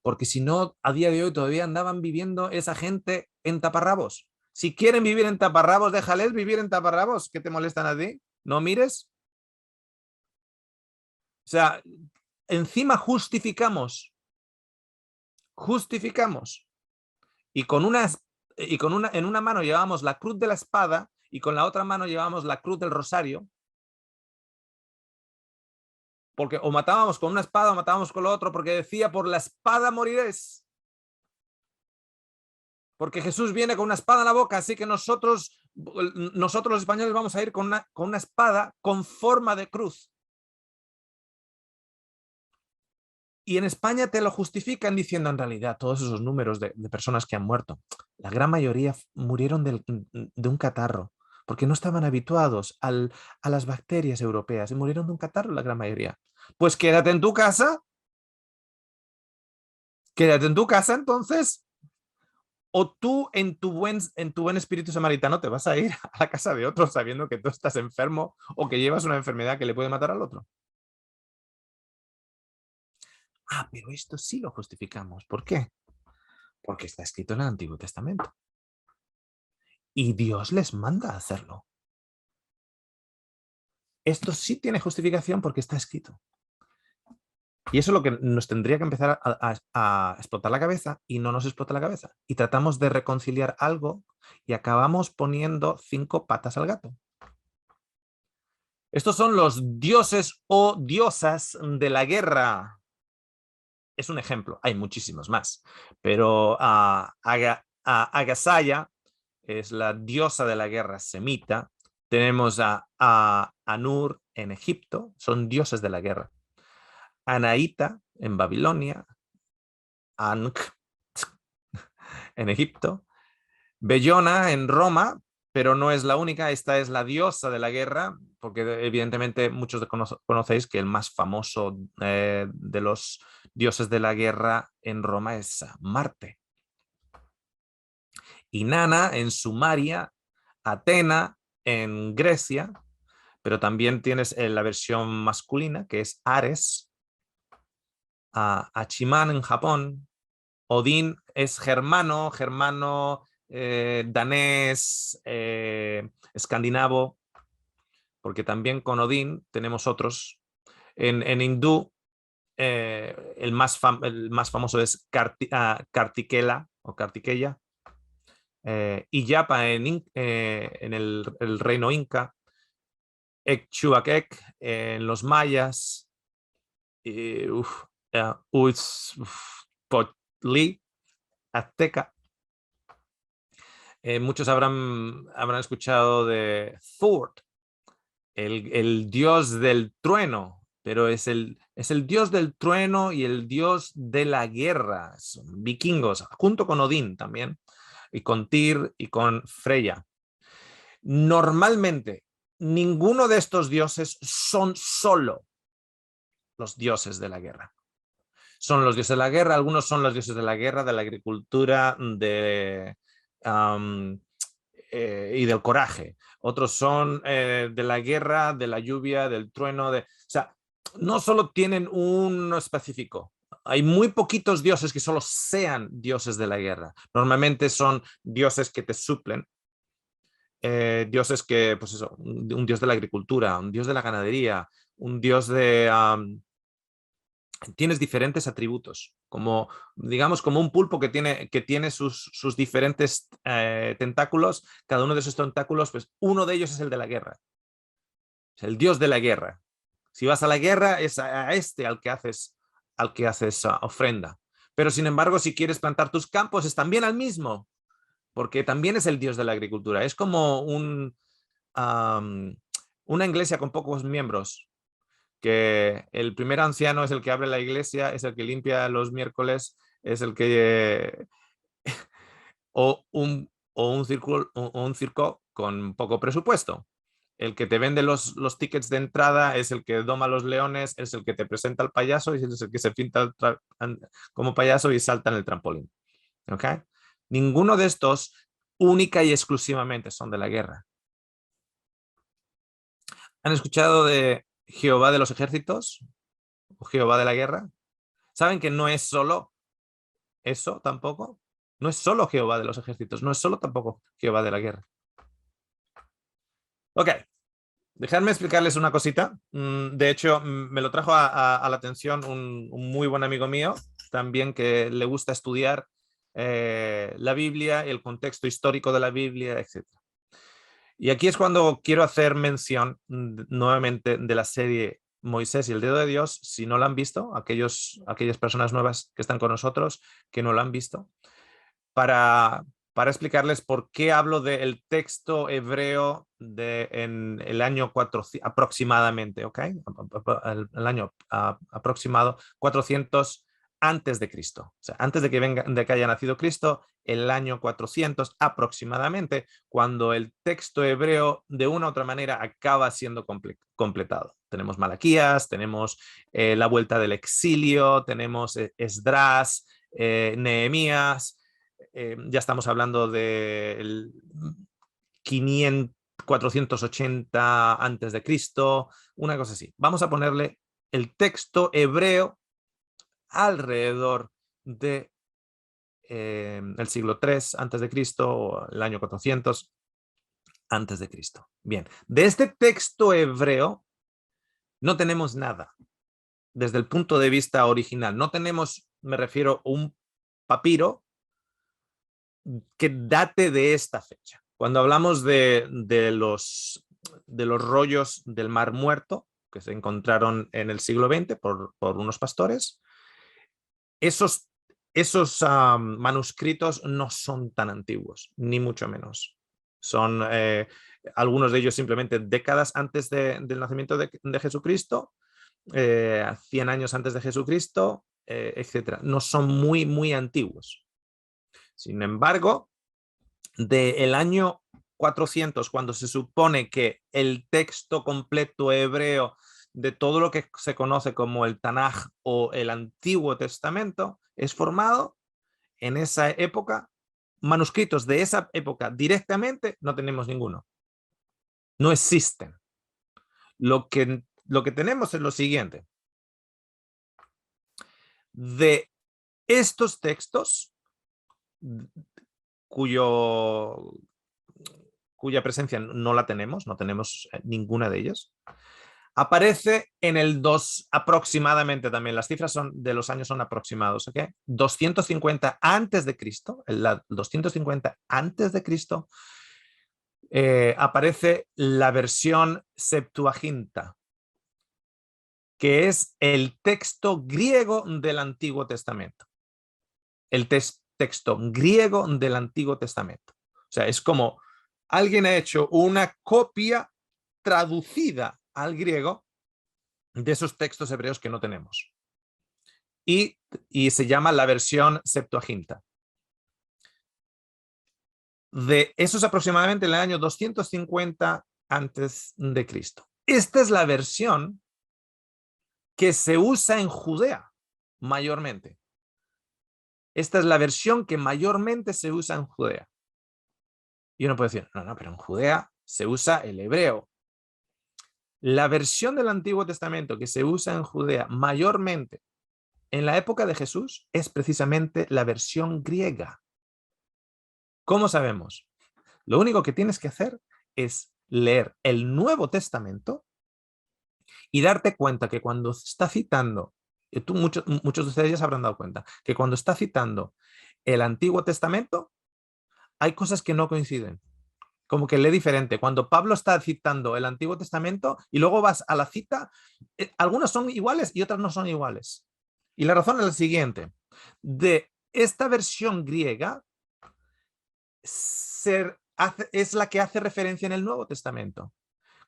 porque si no, a día de hoy todavía andaban viviendo esa gente en taparrabos. Si quieren vivir en taparrabos, déjales vivir en taparrabos. ¿Qué te molestan a ti? ¿No mires? O sea, encima justificamos y en una mano llevábamos la cruz de la espada y con la otra mano llevábamos la cruz del rosario, porque o matábamos con una espada o matábamos con lo otro, porque decía, por la espada moriréis. Porque Jesús viene con una espada en la boca, así que nosotros los españoles vamos a ir con una espada con forma de cruz. Y en España te lo justifican diciendo, en realidad, todos esos números de personas que han muerto, la gran mayoría murieron de un catarro, porque no estaban habituados a las bacterias europeas y murieron de un catarro la gran mayoría. Pues quédate en tu casa entonces, o tú en tu buen espíritu samaritano te vas a ir a la casa de otro sabiendo que tú estás enfermo o que llevas una enfermedad que le puede matar al otro. Ah, pero esto sí lo justificamos. ¿Por qué? Porque está escrito en el Antiguo Testamento. Y Dios les manda a hacerlo. Esto sí tiene justificación porque está escrito. Y eso es lo que nos tendría que empezar a explotar la cabeza y no nos explota la cabeza. Y tratamos de reconciliar algo y acabamos poniendo 5 patas al gato. Estos son los dioses o diosas de la guerra. Es un ejemplo, hay muchísimos más. Pero Agasaya es la diosa de la guerra semita. Tenemos a Anur en Egipto, son dioses de la guerra. Anaíta en Babilonia. Ankh en Egipto. Bellona en Roma, pero no es la única, esta es la diosa de la guerra, porque evidentemente muchos conocéis que el más famoso de los dioses de la guerra en Roma es Marte. Inanna en Sumaria, Atena en Grecia, pero también tienes la versión masculina que es Ares, Hachiman en Japón, Odín es germano danés, escandinavo, porque también con Odín tenemos otros. En hindú, el más famoso es Kartikela o Kartikeya. Y Yapa en el reino inca, Ekchuakek en los mayas, Huitzpotli, azteca. Muchos habrán escuchado de Thor, el dios del trueno, pero es el dios del trueno y el dios de la guerra. Son vikingos, junto con Odín también, y con Tyr y con Freya. Normalmente, ninguno de estos dioses son solo los dioses de la guerra. Son los dioses de la guerra, algunos son los dioses de la guerra, de la agricultura, y del coraje. Otros son de la guerra, de la lluvia, del trueno. O sea, no solo tienen uno específico. Hay muy poquitos dioses que solo sean dioses de la guerra. Normalmente son dioses que te suplen. Dioses que, pues eso, un dios de la agricultura, un dios de la ganadería, un dios de... tienes diferentes atributos, como digamos como un pulpo que tiene sus diferentes tentáculos. Cada uno de esos tentáculos, pues uno de ellos es el de la guerra, es el dios de la guerra. Si vas a la guerra es a este al que haces ofrenda. Pero sin embargo, si quieres plantar tus campos, es también al mismo, porque también es el Dios de la agricultura. Es como una iglesia con pocos miembros, que el primer anciano es el que abre la iglesia, es el que limpia los miércoles, es el que... o un circo con poco presupuesto. El que te vende los tickets de entrada es el que doma los leones, es el que te presenta al payaso y es el que se pinta como payaso y salta en el trampolín. ¿Ok? Ninguno de estos única y exclusivamente son de la guerra. ¿Han escuchado de Jehová de los ejércitos o Jehová de la guerra? ¿Saben que no es solo eso tampoco? No es solo Jehová de los ejércitos, no es solo tampoco Jehová de la guerra. Ok, dejadme explicarles una cosita. De hecho, me lo trajo a la atención un muy buen amigo mío, también que le gusta estudiar la Biblia, el contexto histórico de la Biblia, etc. Y aquí es cuando quiero hacer mención nuevamente de la serie Moisés y el dedo de Dios. Si no la han visto, aquellas personas nuevas que están con nosotros, que no la han visto, para explicarles por qué hablo del texto hebreo en el año 400 aproximadamente, ¿ok? El año aproximado 400 antes de Cristo. O sea, antes de que haya nacido Cristo, el año 400 aproximadamente, cuando el texto hebreo de una u otra manera acaba siendo completado. Tenemos Malaquías, tenemos la vuelta del exilio, tenemos Esdras, Nehemías. Ya estamos hablando del 480 antes de Cristo, una cosa así. Vamos a ponerle el texto hebreo alrededor de el siglo 3 antes de Cristo o el año 400 antes de Cristo. Bien, de este texto hebreo no tenemos nada desde el punto de vista original. No tenemos, me refiero, un papiro que date de esta fecha. Cuando hablamos de los rollos del Mar Muerto, que se encontraron en el siglo XX por unos pastores, esos manuscritos no son tan antiguos, ni mucho menos. Son algunos de ellos simplemente décadas antes del nacimiento de Jesucristo, 100 años antes de Jesucristo, etc. No son muy, muy antiguos. Sin embargo, del año 400, cuando se supone que el texto completo hebreo de todo lo que se conoce como el Tanaj o el Antiguo Testamento es formado, en esa época, manuscritos de esa época directamente no tenemos ninguno. No existen. Lo que tenemos es lo siguiente. De estos textos, cuya presencia no la tenemos, no tenemos ninguna de ellas, aparece en el 2 aproximadamente también. Las cifras de los años son aproximados, ¿ok? 250 antes de Cristo, 250 antes de Cristo, aparece la versión Septuaginta, que es el texto griego del Antiguo Testamento. El texto griego del Antiguo Testamento. O sea, es como alguien ha hecho una copia traducida al griego de esos textos hebreos que no tenemos. Y se llama la versión Septuaginta. De esos aproximadamente en el año 250 antes de Cristo. Esta es la versión que se usa en Judea mayormente. Esta es la versión que mayormente se usa en Judea. Y uno puede decir, no, pero en Judea se usa el hebreo. La versión del Antiguo Testamento que se usa en Judea mayormente en la época de Jesús es precisamente la versión griega. ¿Cómo sabemos? Lo único que tienes que hacer es leer el Nuevo Testamento y darte cuenta que cuando está citando, muchos de ustedes ya se habrán dado cuenta, que cuando está citando el Antiguo Testamento, hay cosas que no coinciden. Como que lee diferente. Cuando Pablo está citando el Antiguo Testamento y luego vas a la cita, algunas son iguales y otras no son iguales. Y la razón es la siguiente. De esta versión griega es la que hace referencia en el Nuevo Testamento.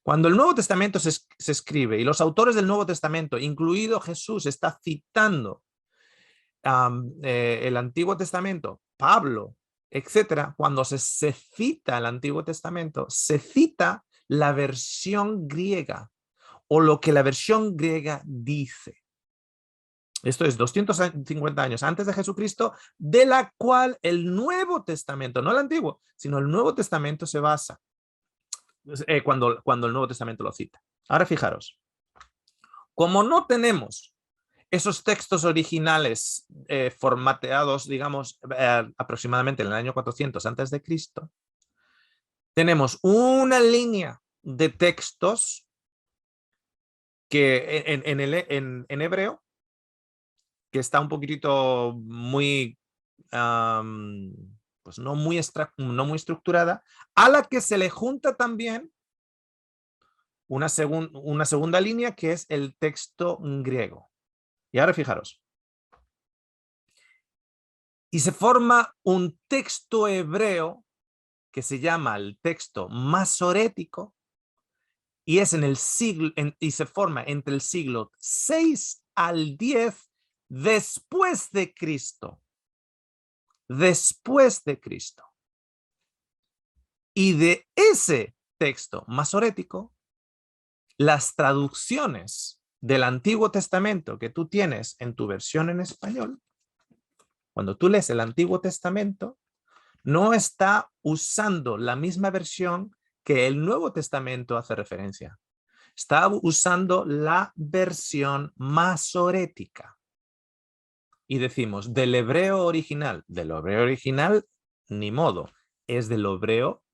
Cuando el Nuevo Testamento se escribe y los autores del Nuevo Testamento, incluido Jesús, está citando el Antiguo Testamento, Pablo, etcétera, cuando se cita el Antiguo Testamento, se cita la versión griega o lo que la versión griega dice. Esto es 250 años antes de Jesucristo, de la cual el Nuevo Testamento, no el Antiguo, sino el Nuevo Testamento se basa cuando el Nuevo Testamento lo cita. Ahora fijaros, como no tenemos esos textos originales formateados, digamos, aproximadamente en el año 400 antes de Cristo, tenemos una línea de textos que en hebreo, que está un poquitito muy, pues no muy estructurada, a la que se le junta también una segunda línea que es el texto griego. Y ahora fijaros. Y se forma un texto hebreo que se llama el texto masorético y es y se forma entre el siglo 6 al 10 después de Cristo. Después de Cristo. Y de ese texto masorético, las traducciones del Antiguo Testamento que tú tienes en tu versión en español, cuando tú lees el Antiguo Testamento, no está usando la misma versión que el Nuevo Testamento hace referencia. Está usando la versión masorética. Y decimos, del hebreo original, ni modo, es del hebreo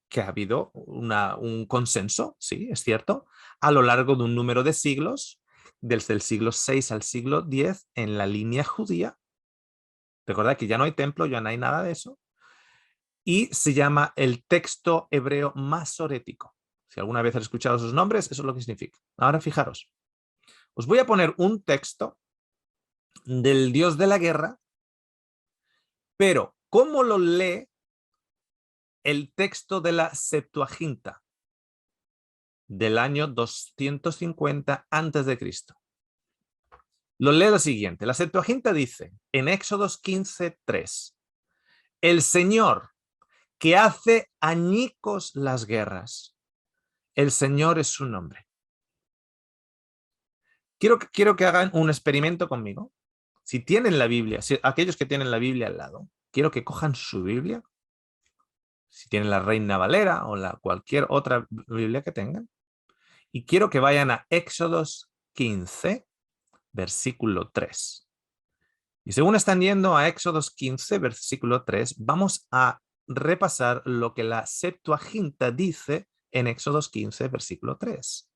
que ha habido un consenso, sí, es cierto, a lo largo de un número de siglos, desde el siglo 6 al siglo 10, en la línea judía. Recordad que ya no hay templo, ya no hay nada de eso. Y se llama el texto hebreo masorético. Si alguna vez has escuchado esos nombres, eso es lo que significa. Ahora fijaros, os voy a poner un texto del dios de la guerra, pero ¿cómo lo lee el texto de la Septuaginta del año 250 antes de Cristo? Lo lee lo siguiente. La Septuaginta dice en Éxodos 15:3, el Señor que hace añicos las guerras, el Señor es su nombre. Quiero que hagan un experimento conmigo. Si tienen la Biblia, aquellos que tienen la Biblia al lado, quiero que cojan su Biblia, si tienen la Reina Valera o cualquier otra Biblia que tengan, y quiero que vayan a Éxodos 15, versículo 3. Y según están yendo a Éxodos 15, versículo 3, vamos a repasar lo que la Septuaginta dice en Éxodos 15, versículo 3.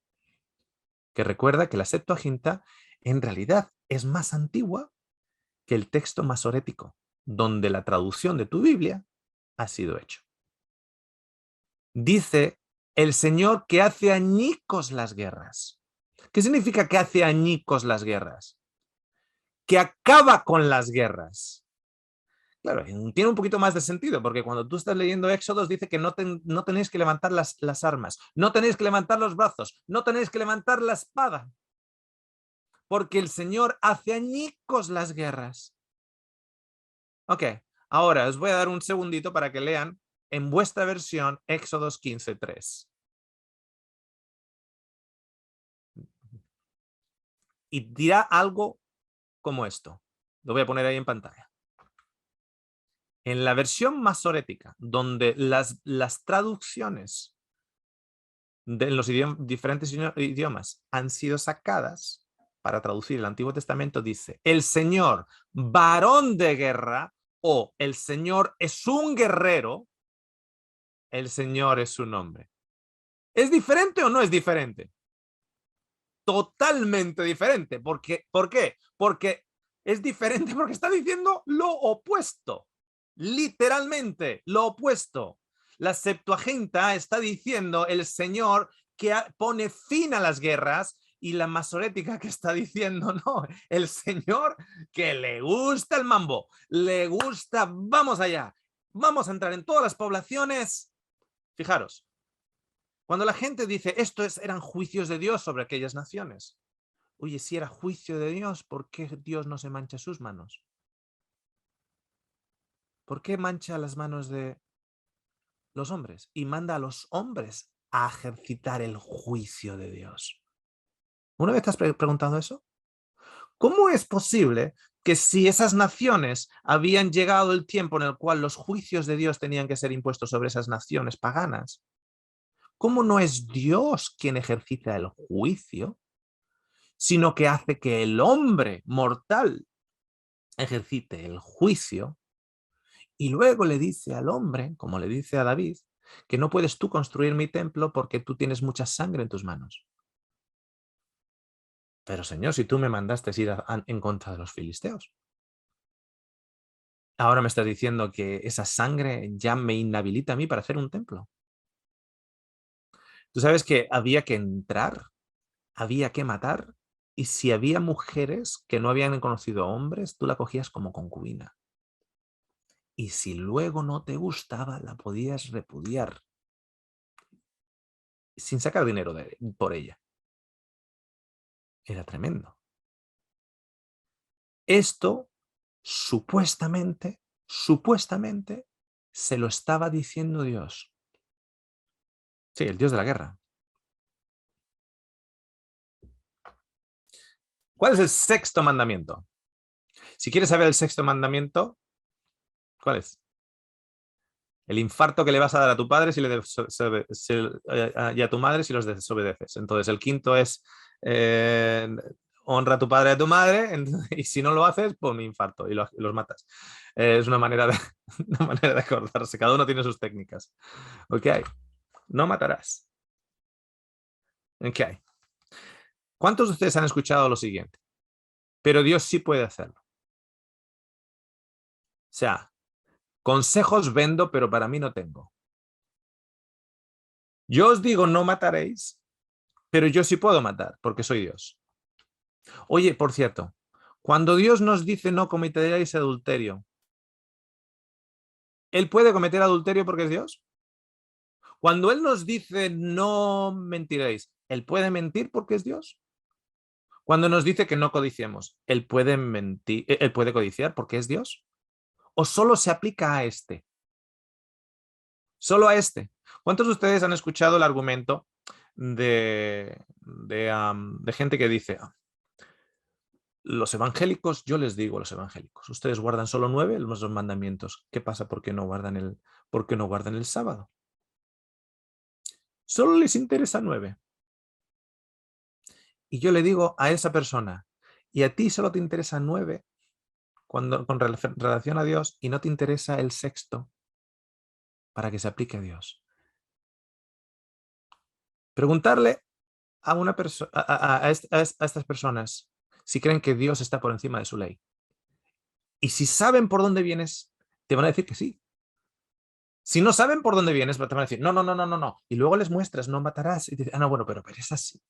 Que recuerda que la Septuaginta en realidad es más antigua que el texto masorético, donde la traducción de tu Biblia ha sido hecho. Dice, el Señor que hace añicos las guerras. ¿Qué significa que hace añicos las guerras? Que acaba con las guerras. Claro, tiene un poquito más de sentido, porque cuando tú estás leyendo Éxodos dice que no tenéis que levantar las armas, no tenéis que levantar los brazos, no tenéis que levantar la espada, porque el Señor hace añicos las guerras. Ok, ahora os voy a dar un segundito para que lean en vuestra versión Éxodos 15:3. Y dirá algo como esto. Lo voy a poner ahí en pantalla. En la versión masorética, donde las traducciones de los diferentes idiomas han sido sacadas para traducir el Antiguo Testamento, dice, el Señor, varón de guerra, o el Señor es un guerrero, el Señor es su nombre. ¿Es diferente o no es diferente? Totalmente diferente. ¿Por qué? Porque es diferente porque está diciendo lo opuesto. Literalmente, lo opuesto. La Septuaginta está diciendo el Señor que pone fin a las guerras y la masorética que está diciendo, no, el Señor que le gusta el mambo, le gusta, vamos allá, vamos a entrar en todas las poblaciones. Fijaros, cuando la gente dice, eran juicios de Dios sobre aquellas naciones. Oye, si era juicio de Dios, ¿por qué Dios no se mancha sus manos? ¿Por qué mancha las manos de los hombres? Y manda a los hombres a ejercitar el juicio de Dios. ¿Una vez te has preguntado eso? ¿Cómo es posible que si esas naciones habían llegado el tiempo en el cual los juicios de Dios tenían que ser impuestos sobre esas naciones paganas, cómo no es Dios quien ejercita el juicio, sino que hace que el hombre mortal ejercite el juicio y luego le dice al hombre, como le dice a David, que no puedes tú construir mi templo porque tú tienes mucha sangre en tus manos? Pero Señor, si tú me mandaste ir en contra de los filisteos, ahora me estás diciendo que esa sangre ya me inhabilita a mí para hacer un templo. Tú sabes que había que entrar, había que matar, y si había mujeres que no habían conocido a hombres, tú la cogías como concubina. Y si luego no te gustaba, la podías repudiar sin sacar dinero por ella. Era tremendo. Esto supuestamente, se lo estaba diciendo Dios. Sí, el Dios de la guerra. ¿Cuál es el sexto mandamiento? Si quieres saber el sexto mandamiento, ¿cuál es? El infarto que le vas a dar a tu padre y a tu madre si los desobedeces. Entonces, el quinto es honra a tu padre y a tu madre, y si no lo haces, pues un infarto y los matas. Es una manera una manera de acordarse. Cada uno tiene sus técnicas. Ok, no matarás. Ok. ¿Cuántos de ustedes han escuchado lo siguiente? Pero Dios sí puede hacerlo. O sea, consejos vendo, pero para mí no tengo. Yo os digo, no mataréis, pero yo sí puedo matar, porque soy Dios. Oye, por cierto, cuando Dios nos dice no cometeréis adulterio, ¿Él puede cometer adulterio porque es Dios? Cuando Él nos dice no mentiréis, ¿Él puede mentir porque es Dios? Cuando nos dice que no codiciemos, ¿Él puede mentir, Él puede codiciar porque es Dios? ¿O solo se aplica a este? Solo a este. ¿Cuántos de ustedes han escuchado el argumento de gente que dice, los evangélicos, yo les digo a los evangélicos, ustedes guardan solo 9 los mandamientos. ¿Qué pasa? ¿Por qué no guardan el sábado? Solo les interesa 9. Y yo le digo a esa persona, y a ti solo te interesa 9 con relación a Dios y no te interesa el sexto para que se aplique a Dios. Preguntarle a una persona, a estas personas si creen que Dios está por encima de su ley. Y si saben por dónde vienes, te van a decir que sí. Si no saben por dónde vienes, te van a decir, no, no, no, no, no, no. Y luego les muestras, no matarás. Y te dicen, no, bueno, pero es así.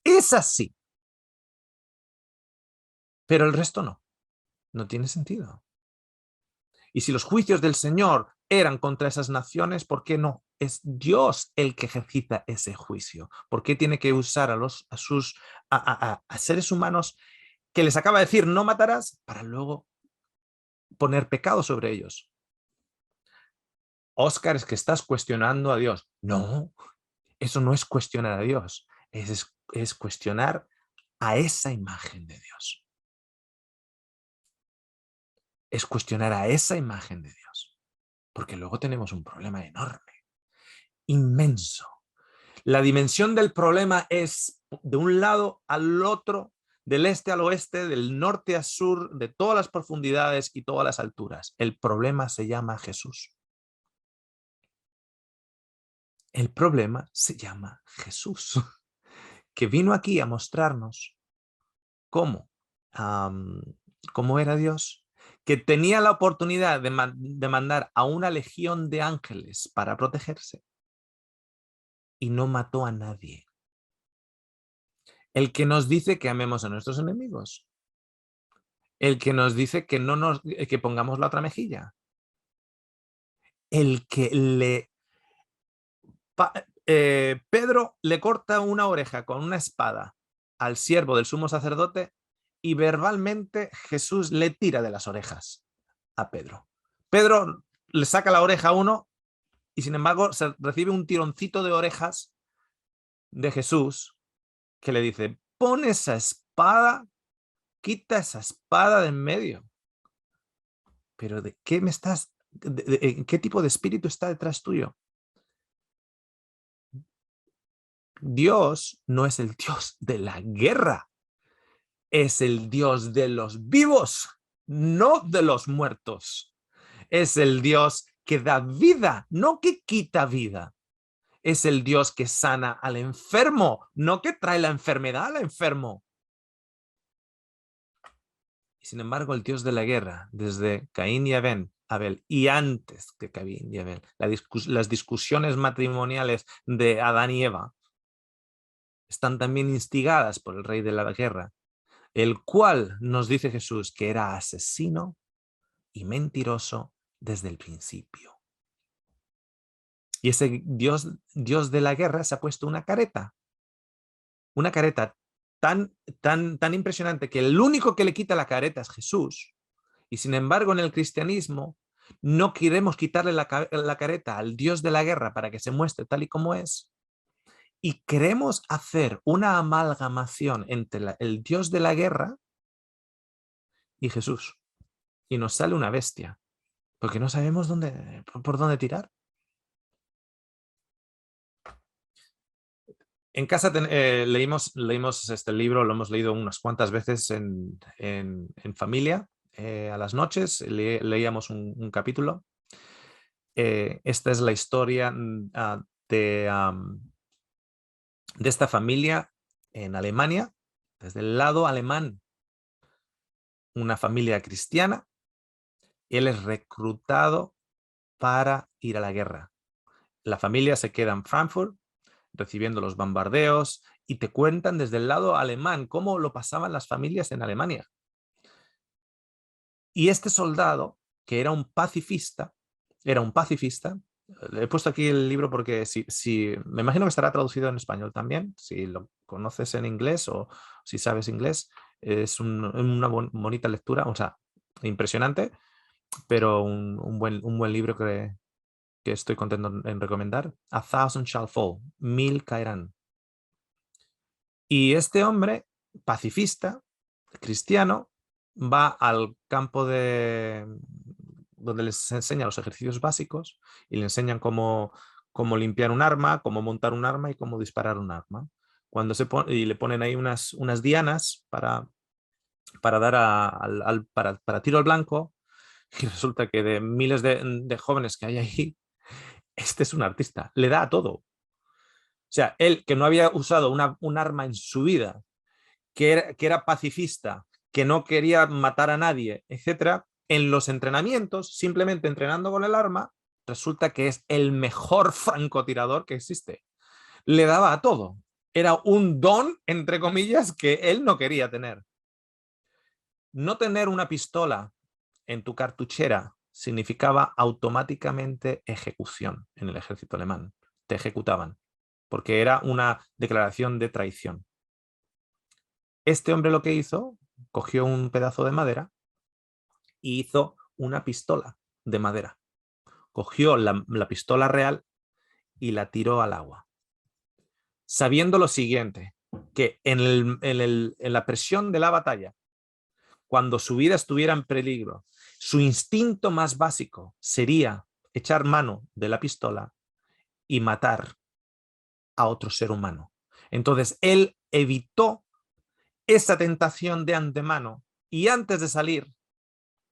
Es así. Pero el resto no. No tiene sentido. Y si los juicios del Señor eran contra esas naciones, ¿por qué no? Es Dios el que ejercita ese juicio. ¿Por qué tiene que usar a seres humanos que les acaba de decir no matarás para luego poner pecado sobre ellos? Óscar, es que estás cuestionando a Dios. No, eso no es cuestionar a Dios, es cuestionar a esa imagen de Dios. Es cuestionar a esa imagen de Dios. Porque luego tenemos un problema enorme, inmenso. La dimensión del problema es de un lado al otro, del este al oeste, del norte a sur, de todas las profundidades y todas las alturas. El problema se llama Jesús. El problema se llama Jesús, que vino aquí a mostrarnos cómo, cómo era Dios, que tenía la oportunidad de mandar a una legión de ángeles para protegerse y no mató a nadie. el que nos dice que amemos a nuestros enemigos, el que nos dice que no que pongamos la otra mejilla, el que Pedro le corta una oreja con una espada al siervo del sumo sacerdote y verbalmente Jesús le tira de las orejas a Pedro. Pedro le saca la oreja a uno y sin embargo se recibe un tironcito de orejas de Jesús que le dice, pon esa espada, quita esa espada de en medio. Pero ¿de qué me estás, qué tipo de espíritu está detrás tuyo? Dios no es el Dios de la guerra, es el Dios de los vivos, no de los muertos. Es el Dios que da vida, no que quita vida. Es el Dios que sana al enfermo, no que trae la enfermedad al enfermo. Y sin embargo, el Dios de la guerra, desde Caín y Abel, y antes que Caín y Abel, las discusiones matrimoniales de Adán y Eva, están también instigadas por el rey de la guerra, el cual nos dice Jesús que era asesino y mentiroso desde el principio. Y ese Dios de la guerra se ha puesto una careta tan impresionante que el único que le quita la careta es Jesús. Y sin embargo, en el cristianismo no queremos quitarle la careta al Dios de la guerra para que se muestre tal y como es. Y queremos hacer una amalgamación entre el Dios de la guerra y Jesús. Y nos sale una bestia, porque no sabemos por dónde tirar. En casa leímos este libro, lo hemos leído unas cuantas veces en familia. A las noches leíamos un capítulo. Esta es la historia de esta familia en Alemania, desde el lado alemán, una familia cristiana. Él es reclutado para ir a la guerra. La familia se queda en Frankfurt recibiendo los bombardeos y te cuentan desde el lado alemán cómo lo pasaban las familias en Alemania. Y este soldado, que era un pacifista, he puesto aquí el libro porque me imagino que estará traducido en español también, si lo conoces en inglés o si sabes inglés, es una bonita lectura, o sea, impresionante, pero un buen libro que estoy contento en recomendar. A Thousand Shall Fall, 1000 caerán. Y este hombre, pacifista, cristiano, va al campo donde les enseña los ejercicios básicos y le enseñan cómo limpiar un arma, cómo montar un arma y cómo disparar un arma. Y le ponen ahí unas dianas para dar para tiro al blanco, y resulta que de miles de jóvenes que hay ahí, este es un artista, le da a todo. O sea, él que no había usado un arma en su vida, que era pacifista, que no quería matar a nadie, etcétera, en los entrenamientos, simplemente entrenando con el arma, resulta que es el mejor francotirador que existe. Le daba a todo. Era un don, entre comillas, que él no quería tener. No tener una pistola en tu cartuchera significaba automáticamente ejecución en el ejército alemán. Te ejecutaban, porque era una declaración de traición. Este hombre lo que hizo, cogió un pedazo de madera y hizo una pistola de madera. Cogió la pistola real y la tiró al agua. Sabiendo lo siguiente, que en la presión de la batalla, cuando su vida estuviera en peligro, su instinto más básico sería echar mano de la pistola y matar a otro ser humano. Entonces, él evitó esa tentación de antemano y antes de salir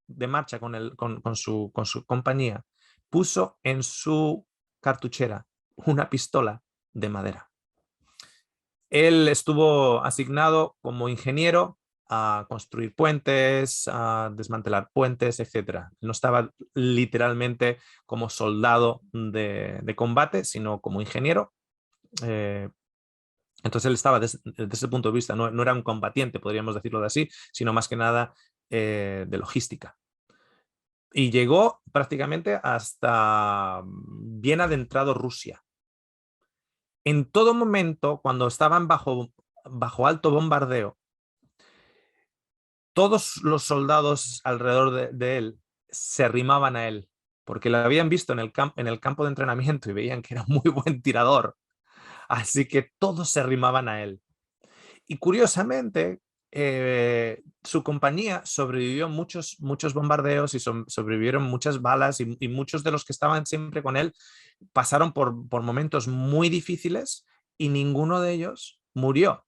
de marcha con su compañía, puso en su cartuchera una pistola de madera. Él estuvo asignado como ingeniero a construir puentes, a desmantelar puentes, etc. No estaba literalmente como soldado de combate, sino como ingeniero. Entonces él estaba desde ese punto de vista, no era un combatiente, podríamos decirlo de así, sino más que nada de logística. Y llegó prácticamente hasta bien adentrado Rusia. En todo momento, cuando estaban bajo alto bombardeo, todos los soldados alrededor de él se arrimaban a él, porque lo habían visto en el campo de entrenamiento y veían que era muy buen tirador. Así que todos se arrimaban a él. Y curiosamente, su compañía sobrevivió muchos bombardeos y sobrevivieron muchas balas y muchos de los que estaban siempre con él pasaron por momentos muy difíciles y ninguno de ellos murió.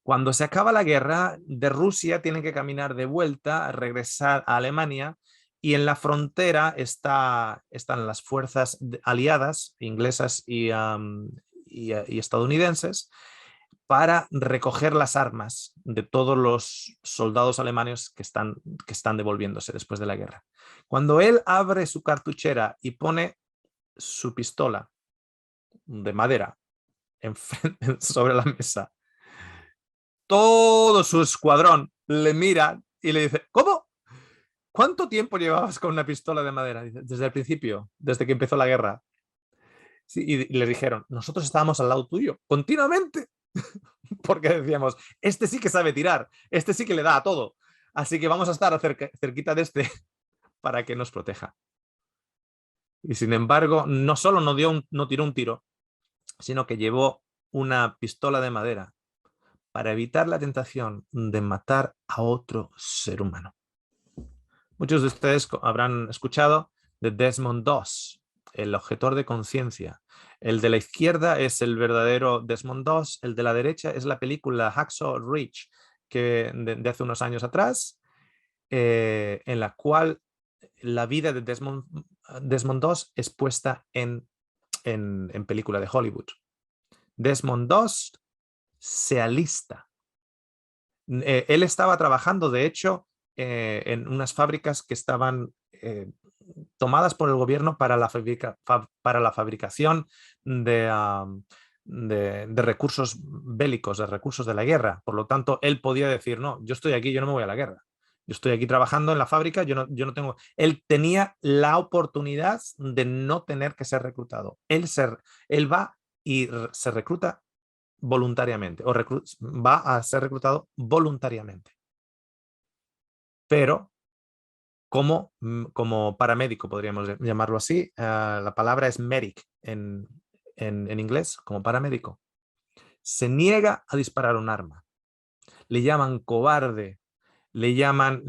Cuando se acaba la guerra de Rusia, tienen que caminar de vuelta, a regresar a Alemania y en la frontera están las fuerzas aliadas, inglesas y estadounidenses, para recoger las armas de todos los soldados alemanes que están devolviéndose después de la guerra. Cuando él abre su cartuchera y pone su pistola de madera sobre la mesa, todo su escuadrón le mira y le dice, ¿cómo? ¿Cuánto tiempo llevabas con una pistola de madera? Dice, desde el principio, desde que empezó la guerra. Sí, y le dijeron, nosotros estábamos al lado tuyo, continuamente. Porque decíamos, este sí que sabe tirar, este sí que le da a todo. Así que vamos a estar cerquita de este para que nos proteja. Y sin embargo, no solo no tiró un tiro, sino que llevó una pistola de madera para evitar la tentación de matar a otro ser humano. Muchos de ustedes habrán escuchado de Desmond Doss, el objetor de conciencia. El de la izquierda es el verdadero Desmond Doss, el de la derecha es la película Hacksaw Ridge, de hace unos años atrás, en la cual la vida de Desmond Doss es puesta en película de Hollywood. Desmond Doss se alista. Él estaba trabajando, de hecho, en unas fábricas que estaban tomadas por el gobierno para la fabricación de recursos bélicos, de recursos de la guerra. Por lo tanto, él podía decir, no, yo estoy aquí, yo no me voy a la guerra. Yo estoy aquí trabajando en la fábrica, yo no tengo... Él tenía la oportunidad de no tener que ser reclutado. Él va y se recluta voluntariamente o va a ser reclutado voluntariamente. Pero como paramédico, podríamos llamarlo así, la palabra es medic en inglés, como paramédico. Se niega a disparar un arma. Le llaman cobarde, le llaman,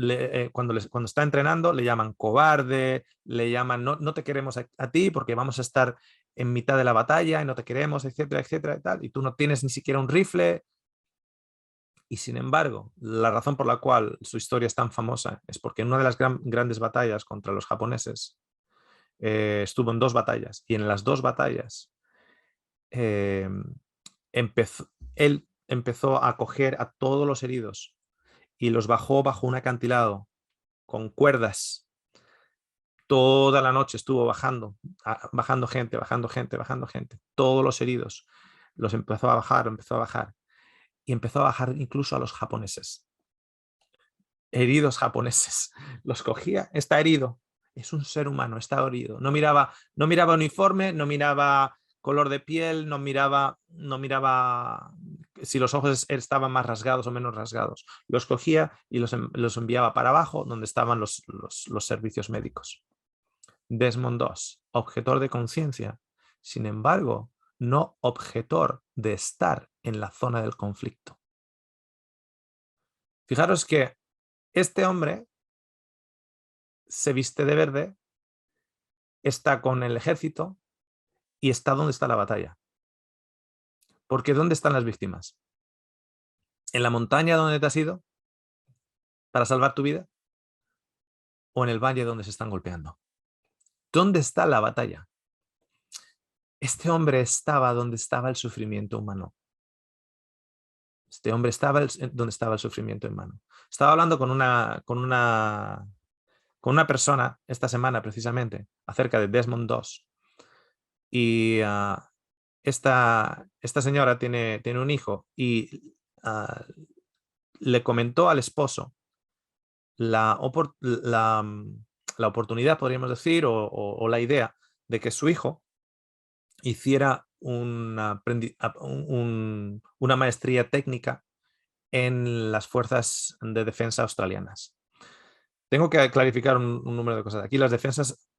cuando está entrenando, le llaman cobarde, le llaman no te queremos a ti porque vamos a estar en mitad de la batalla y no te queremos, etcétera, etcétera, y tal, y tú no tienes ni siquiera un rifle. Y sin embargo, la razón por la cual su historia es tan famosa es porque en una de las grandes batallas contra los japoneses estuvo en 2 batallas y en las 2 batallas eh, él empezó a coger a todos los heridos y los bajó bajo un acantilado con cuerdas. Toda la noche estuvo bajando gente, bajando gente, bajando gente. Todos los heridos los empezó a bajar y empezó a bajar incluso a los japoneses. Heridos japoneses. Los cogía, está herido. Es un ser humano, está herido. No miraba uniforme, no miraba color de piel, no miraba si los ojos estaban más rasgados o menos rasgados. Los cogía y los enviaba para abajo, donde estaban los servicios médicos. Desmond Doss, objetor de conciencia, sin embargo, no objetor de estar en la zona del conflicto. Fijaros que este hombre se viste de verde, está con el ejército y está donde está la batalla. Porque ¿dónde están las víctimas? ¿En la montaña donde te has ido para salvar tu vida? ¿O en el valle donde se están golpeando? ¿Dónde está la batalla? Este hombre estaba donde estaba el sufrimiento humano. Este hombre estaba donde estaba el sufrimiento humano. Estaba hablando con una persona esta semana precisamente acerca de Desmond Doss y esta señora tiene un hijo y le comentó al esposo la oportunidad, podríamos decir, o la idea de que su hijo hiciera una maestría técnica en las fuerzas de defensa australianas. Tengo que clarificar un número de cosas. Aquí las defensas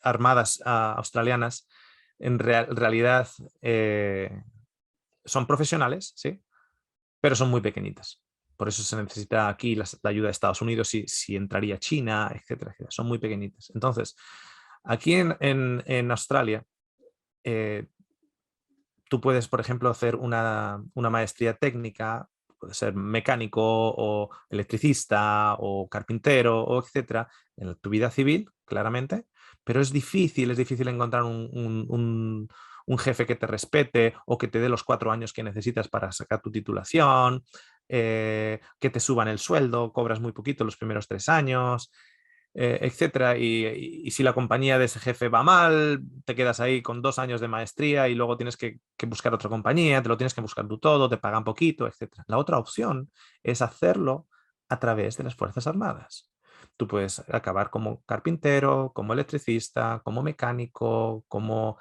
armadas australianas en realidad son profesionales, ¿sí? Pero son muy pequeñitas. Por eso se necesita aquí la ayuda de Estados Unidos, si entraría China, etcétera, etcétera. Son muy pequeñitas. Entonces, aquí en Australia, tú puedes, por ejemplo, hacer una maestría técnica, puede ser mecánico o electricista o carpintero, o etcétera, en tu vida civil, claramente, pero es difícil encontrar un jefe que te respete o que te dé los 4 años que necesitas para sacar tu titulación, que te suban el sueldo, cobras muy poquito los primeros 3 años, etcétera. Y si la compañía de ese jefe va mal, te quedas ahí con 2 años de maestría y luego tienes que buscar otra compañía, te lo tienes que buscar tú todo, te pagan poquito, etcétera. La otra opción es hacerlo a través de las Fuerzas Armadas. Tú puedes acabar como carpintero, como electricista, como mecánico, como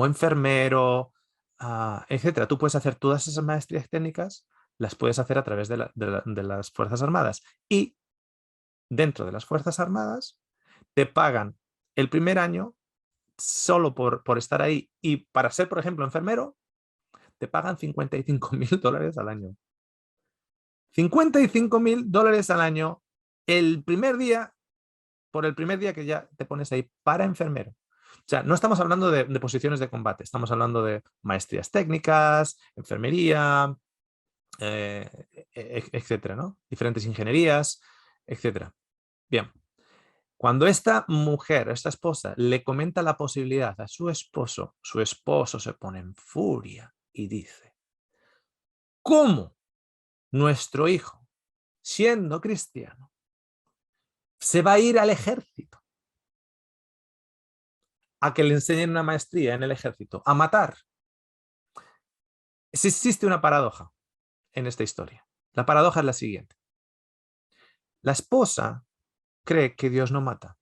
enfermero, etcétera. Tú puedes hacer todas esas maestrías técnicas, las puedes hacer a través de las Fuerzas Armadas. Y dentro de las Fuerzas Armadas te pagan el primer año solo por estar ahí, y para ser, por ejemplo, enfermero, te pagan $55.000 al año. $55.000 al año el primer día, por el primer día que ya te pones ahí para enfermero. O sea, no estamos hablando de posiciones de combate, estamos hablando de maestrías técnicas, enfermería, etcétera, ¿no? Diferentes ingenierías, etcétera. Bien. Cuando esta mujer, esta esposa, le comenta la posibilidad a su esposo se pone en furia y dice: ¿cómo nuestro hijo, siendo cristiano, se va a ir al ejército a que le enseñen una maestría en el ejército, a matar? Existe una paradoja en esta historia. La paradoja es la siguiente. La esposa cree que Dios no mata.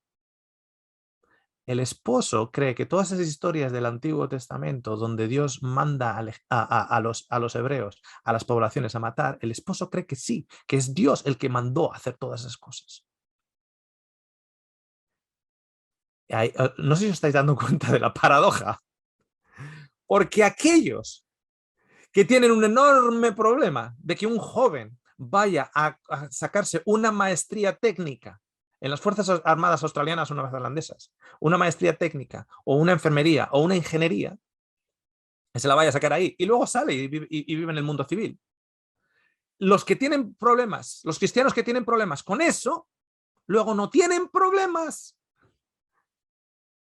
El esposo cree que todas esas historias del Antiguo Testamento donde Dios manda a los hebreos, a las poblaciones a matar, el esposo cree que sí, que es Dios el que mandó a hacer todas esas cosas. No sé si os estáis dando cuenta de la paradoja, porque aquellos que tienen un enorme problema de que un joven vaya a sacarse una maestría técnica en las Fuerzas Armadas australianas o neozelandesas, una maestría técnica o una enfermería o una ingeniería, se la vaya a sacar ahí y luego sale y vive en el mundo civil. Los que tienen problemas, los cristianos que tienen problemas con eso, luego no tienen problemas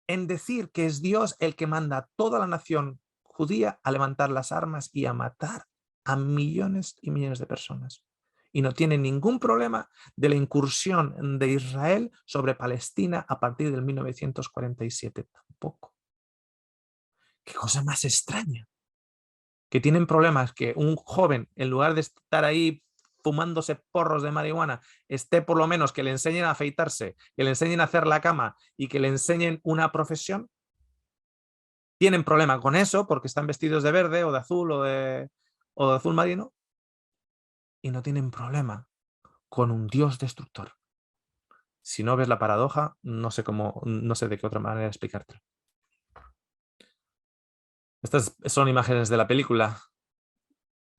en decir que es Dios el que manda a toda la nación judía a levantar las armas y a matar a millones y millones de personas. Y no tienen ningún problema de la incursión de Israel sobre Palestina a partir del 1947 tampoco. Qué cosa más extraña. Que tienen problemas que un joven, en lugar de estar ahí fumándose porros de marihuana, esté por lo menos que le enseñen a afeitarse, que le enseñen a hacer la cama y que le enseñen una profesión. Tienen problema con eso porque están vestidos de verde o de azul o de azul marino, y no tienen problema con un Dios destructor. Si no ves la paradoja, no sé de qué otra manera explicártelo. Estas son imágenes de la película.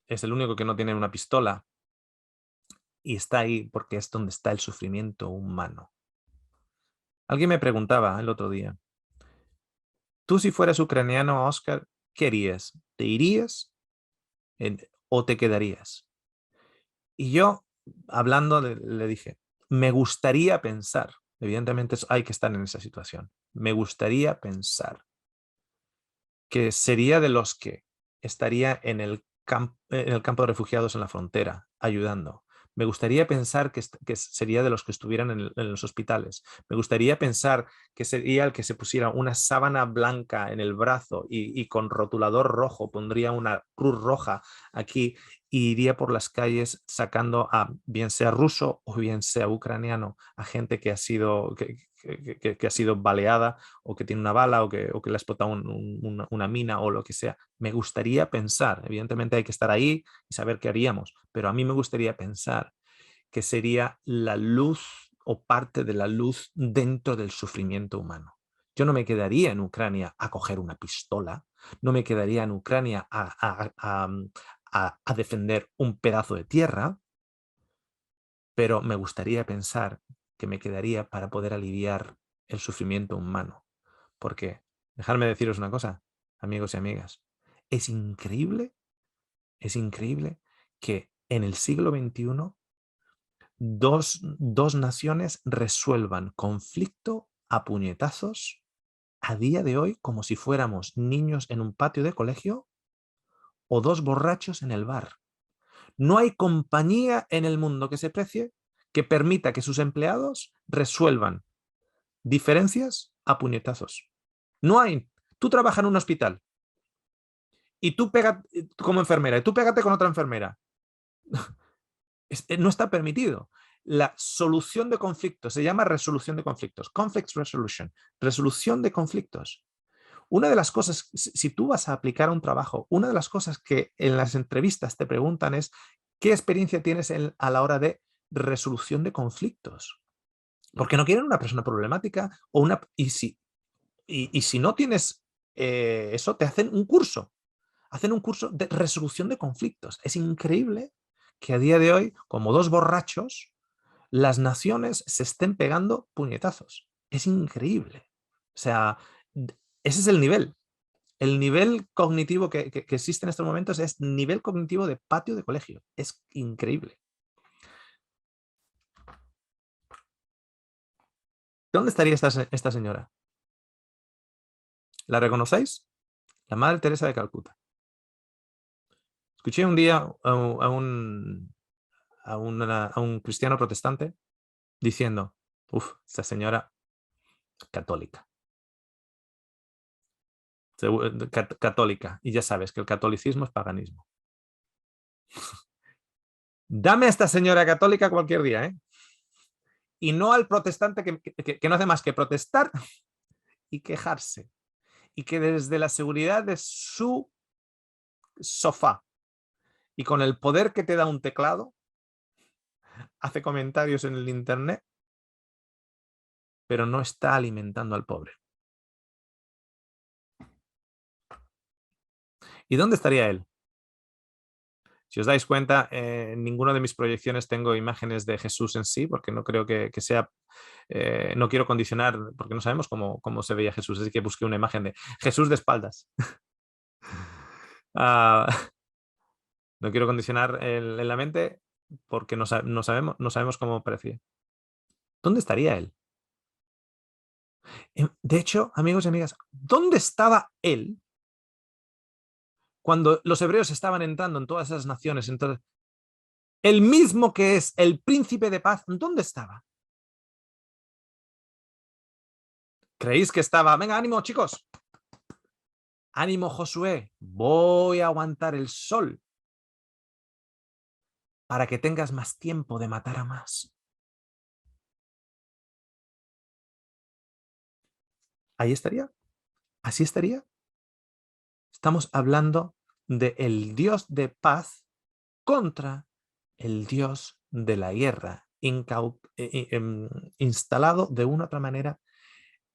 Es el único que no tiene una pistola. Y está ahí porque es donde está el sufrimiento humano. Alguien me preguntaba el otro día: tú, si fueras ucraniano, Oscar, ¿qué harías? ¿Te irías o te quedarías? Y yo, hablando, le dije: me gustaría pensar, evidentemente hay que estar en esa situación, me gustaría pensar que sería de los que estaría en el campo de refugiados en la frontera, ayudando. Me gustaría pensar que sería de los que estuvieran en los hospitales. Me gustaría pensar que sería el que se pusiera una sábana blanca en el brazo y con rotulador rojo pondría una cruz roja aquí y iría por las calles sacando a bien sea ruso o bien sea ucraniano, a gente que ha sido, que ha sido baleada o que tiene una bala o que le ha explotado una mina o lo que sea. Me gustaría pensar, evidentemente hay que estar ahí y saber qué haríamos, pero a mí me gustaría pensar que sería la luz o parte de la luz dentro del sufrimiento humano. Yo no me quedaría en Ucrania a coger una pistola, no me quedaría en Ucrania a defender un pedazo de tierra, pero me gustaría pensar que me quedaría para poder aliviar el sufrimiento humano. Porque, dejadme deciros una cosa, amigos y amigas, es increíble que en el siglo XXI dos naciones resuelvan conflicto a puñetazos a día de hoy como si fuéramos niños en un patio de colegio o dos borrachos en el bar. No hay compañía en el mundo que se precie que permita que sus empleados resuelvan diferencias a puñetazos. No hay. Tú trabajas en un hospital y tú pegas como enfermera y tú pégate con otra enfermera. No está permitido. La solución de conflictos se llama resolución de conflictos, conflict resolution, resolución de conflictos. Una de las cosas, si tú vas a aplicar a un trabajo, una de las cosas que en las entrevistas te preguntan es ¿qué experiencia tienes a la hora de resolución de conflictos? Porque no quieren una persona problemática o una y si no tienes eso, te hacen un curso. Hacen un curso de resolución de conflictos. Es increíble que a día de hoy, como dos borrachos, las naciones se estén pegando puñetazos. Es increíble. O sea, ese es el nivel. El nivel cognitivo que existe en estos momentos es nivel cognitivo de patio de colegio. Es increíble. ¿Dónde estaría esta señora? ¿La reconocéis? La Madre Teresa de Calcuta. Escuché un día a un cristiano protestante diciendo, esta señora católica. Católica. Y ya sabes que el catolicismo es paganismo. Dame a esta señora católica cualquier día, ¿eh? Y no al protestante que no hace más que protestar y quejarse. Y que desde la seguridad de su sofá y con el poder que te da un teclado, hace comentarios en el internet, pero no está alimentando al pobre. ¿Y dónde estaría él? Si os dais cuenta, en ninguna de mis proyecciones tengo imágenes de Jesús en sí, porque no creo que sea, no quiero condicionar, porque no sabemos cómo se veía Jesús, así que busqué una imagen de Jesús de espaldas. No quiero condicionar en la mente porque no sabemos cómo parecía. ¿Dónde estaría él? De hecho, amigos y amigas, ¿dónde estaba él cuando los hebreos estaban entrando en todas esas naciones? Entonces, el mismo que es el príncipe de paz, ¿dónde estaba? ¿Creéis que estaba? Venga, ánimo, chicos. Ánimo, Josué. Voy a aguantar el sol para que tengas más tiempo de matar a más. Ahí estaría. Así estaría. Estamos hablando del Dios de paz contra el Dios de la guerra, instalado de una u otra manera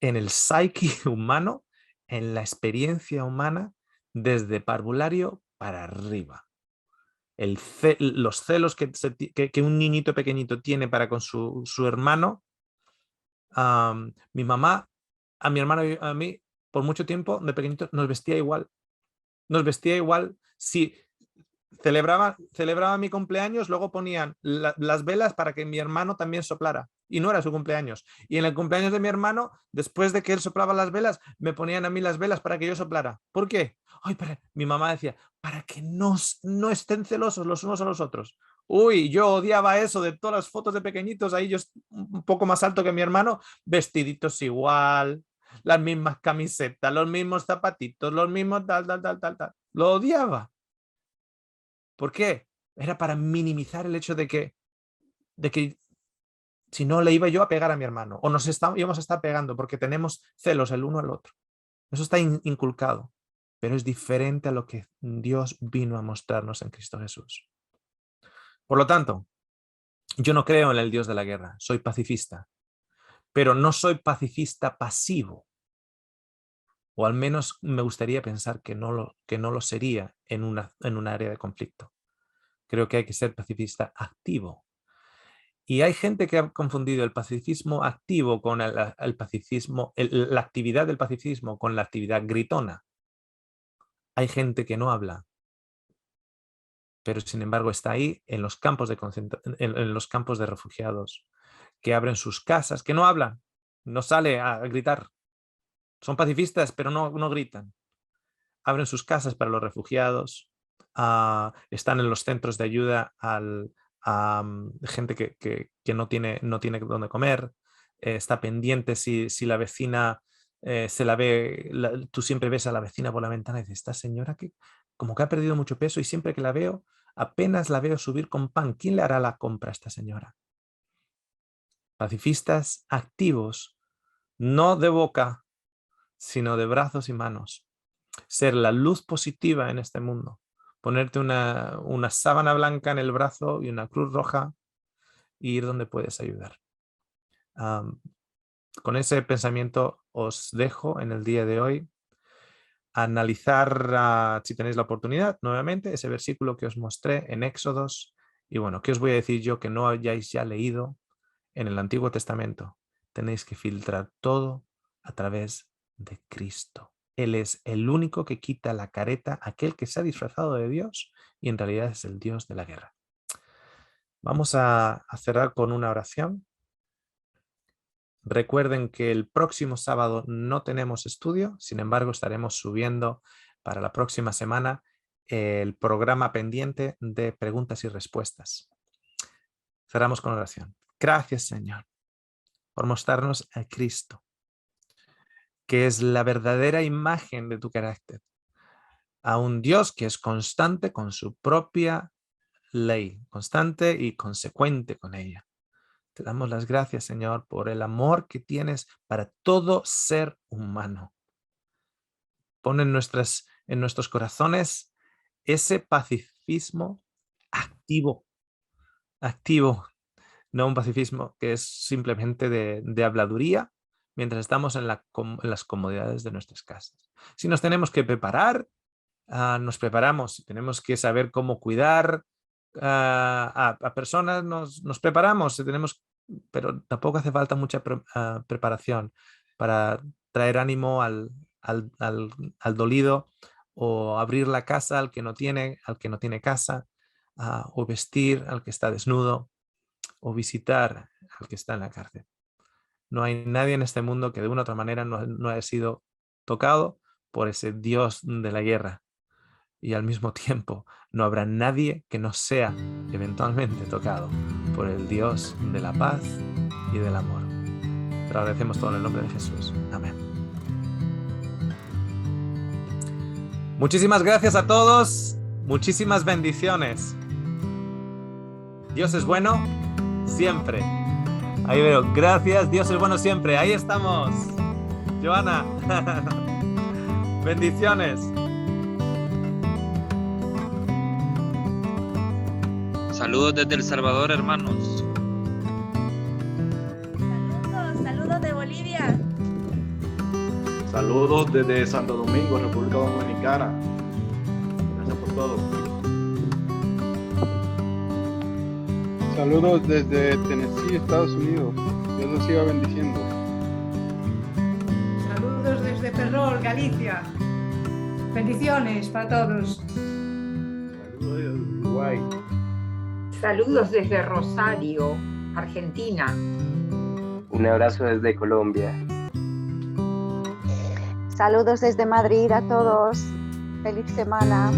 en el psique humano, en la experiencia humana, desde parvulario para arriba. Los celos que un niñito pequeñito tiene para con su hermano. Mi mamá, a mi hermano y a mí, por mucho tiempo, de pequeñito, nos vestía igual. Nos vestía igual. Si celebraba mi cumpleaños, luego ponían las velas para que mi hermano también soplara. Y no era su cumpleaños. Y en el cumpleaños de mi hermano, después de que él soplaba las velas, me ponían a mí las velas para que yo soplara. ¿Por qué? Mi mamá decía, para que no estén celosos los unos a los otros. Uy, yo odiaba eso de todas las fotos de pequeñitos, ahí yo un poco más alto que mi hermano, vestiditos igual, las mismas camisetas, los mismos zapatitos, los mismos tal, tal, tal, tal, tal. Lo odiaba. ¿Por qué? Era para minimizar el hecho de que si no le iba yo a pegar a mi hermano o íbamos a estar pegando porque tenemos celos el uno al otro. Eso está inculcado, pero es diferente a lo que Dios vino a mostrarnos en Cristo Jesús. Por lo tanto, yo no creo en el Dios de la guerra, soy pacifista, pero no soy pacifista pasivo, o al menos me gustaría pensar que no lo sería en un área de conflicto. Creo que hay que ser pacifista activo. Y hay gente que ha confundido el pacifismo activo con el pacifismo, la actividad del pacifismo con la actividad gritona. Hay gente que no habla, pero sin embargo está ahí en los campos en los campos de refugiados, que abren sus casas, que no hablan, no sale a gritar. Son pacifistas, pero no gritan. Abren sus casas para los refugiados, están en los centros de ayuda a gente que no tiene dónde comer, está pendiente si la vecina se la ve, tú siempre ves a la vecina por la ventana y dices, esta señora que como que ha perdido mucho peso y siempre que la veo, apenas la veo subir con pan. ¿Quién le hará la compra a esta señora? Pacifistas activos, no de boca, sino de brazos y manos. Ser la luz positiva en este mundo. Ponerte una sábana blanca en el brazo y una cruz roja y ir donde puedes ayudar. Con ese pensamiento os dejo en el día de hoy. Analizar, si tenéis la oportunidad, nuevamente, ese versículo que os mostré en Éxodos. Y bueno, ¿qué os voy a decir yo que no hayáis ya leído en el Antiguo Testamento? Tenéis que filtrar todo a través de Cristo. Él es el único que quita la careta, aquel que se ha disfrazado de Dios y en realidad es el Dios de la guerra. Vamos a cerrar con una oración. Recuerden que el próximo sábado no tenemos estudio, sin embargo estaremos subiendo para la próxima semana el programa pendiente de preguntas y respuestas. Cerramos con oración. Gracias, Señor, por mostrarnos a Cristo, que es la verdadera imagen de tu carácter, a un Dios que es constante con su propia ley, constante y consecuente con ella. Te damos las gracias, Señor, por el amor que tienes para todo ser humano. Pon en nuestros corazones ese pacifismo activo, no un pacifismo que es simplemente de habladuría mientras estamos en las comodidades de nuestras casas. Si nos tenemos que preparar, nos preparamos. Si tenemos que saber cómo cuidar a personas, nos preparamos. Pero tampoco hace falta mucha preparación para traer ánimo al dolido, o abrir la casa al que no tiene casa, o vestir al que está desnudo, o visitar al que está en la cárcel. No hay nadie en este mundo que de una u otra manera no haya sido tocado por ese Dios de la guerra. Y al mismo tiempo no habrá nadie que no sea eventualmente tocado por el Dios de la paz y del amor. Te lo agradecemos todo en el nombre de Jesús. Amén. Muchísimas gracias a todos. Muchísimas bendiciones. Dios es bueno siempre. Ahí veo. Gracias. Dios es bueno siempre. Ahí estamos. Joana. Bendiciones. Saludos desde El Salvador, hermanos. Saludos de Bolivia. Saludos desde Santo Domingo, República Dominicana. Gracias por todo. Saludos desde Tennessee, Estados Unidos. Dios los siga bendiciendo. Saludos desde Ferrol, Galicia. Bendiciones para todos. Saludos desde Uruguay. Saludos desde Rosario, Argentina. Un abrazo desde Colombia. Saludos desde Madrid a todos. Feliz semana.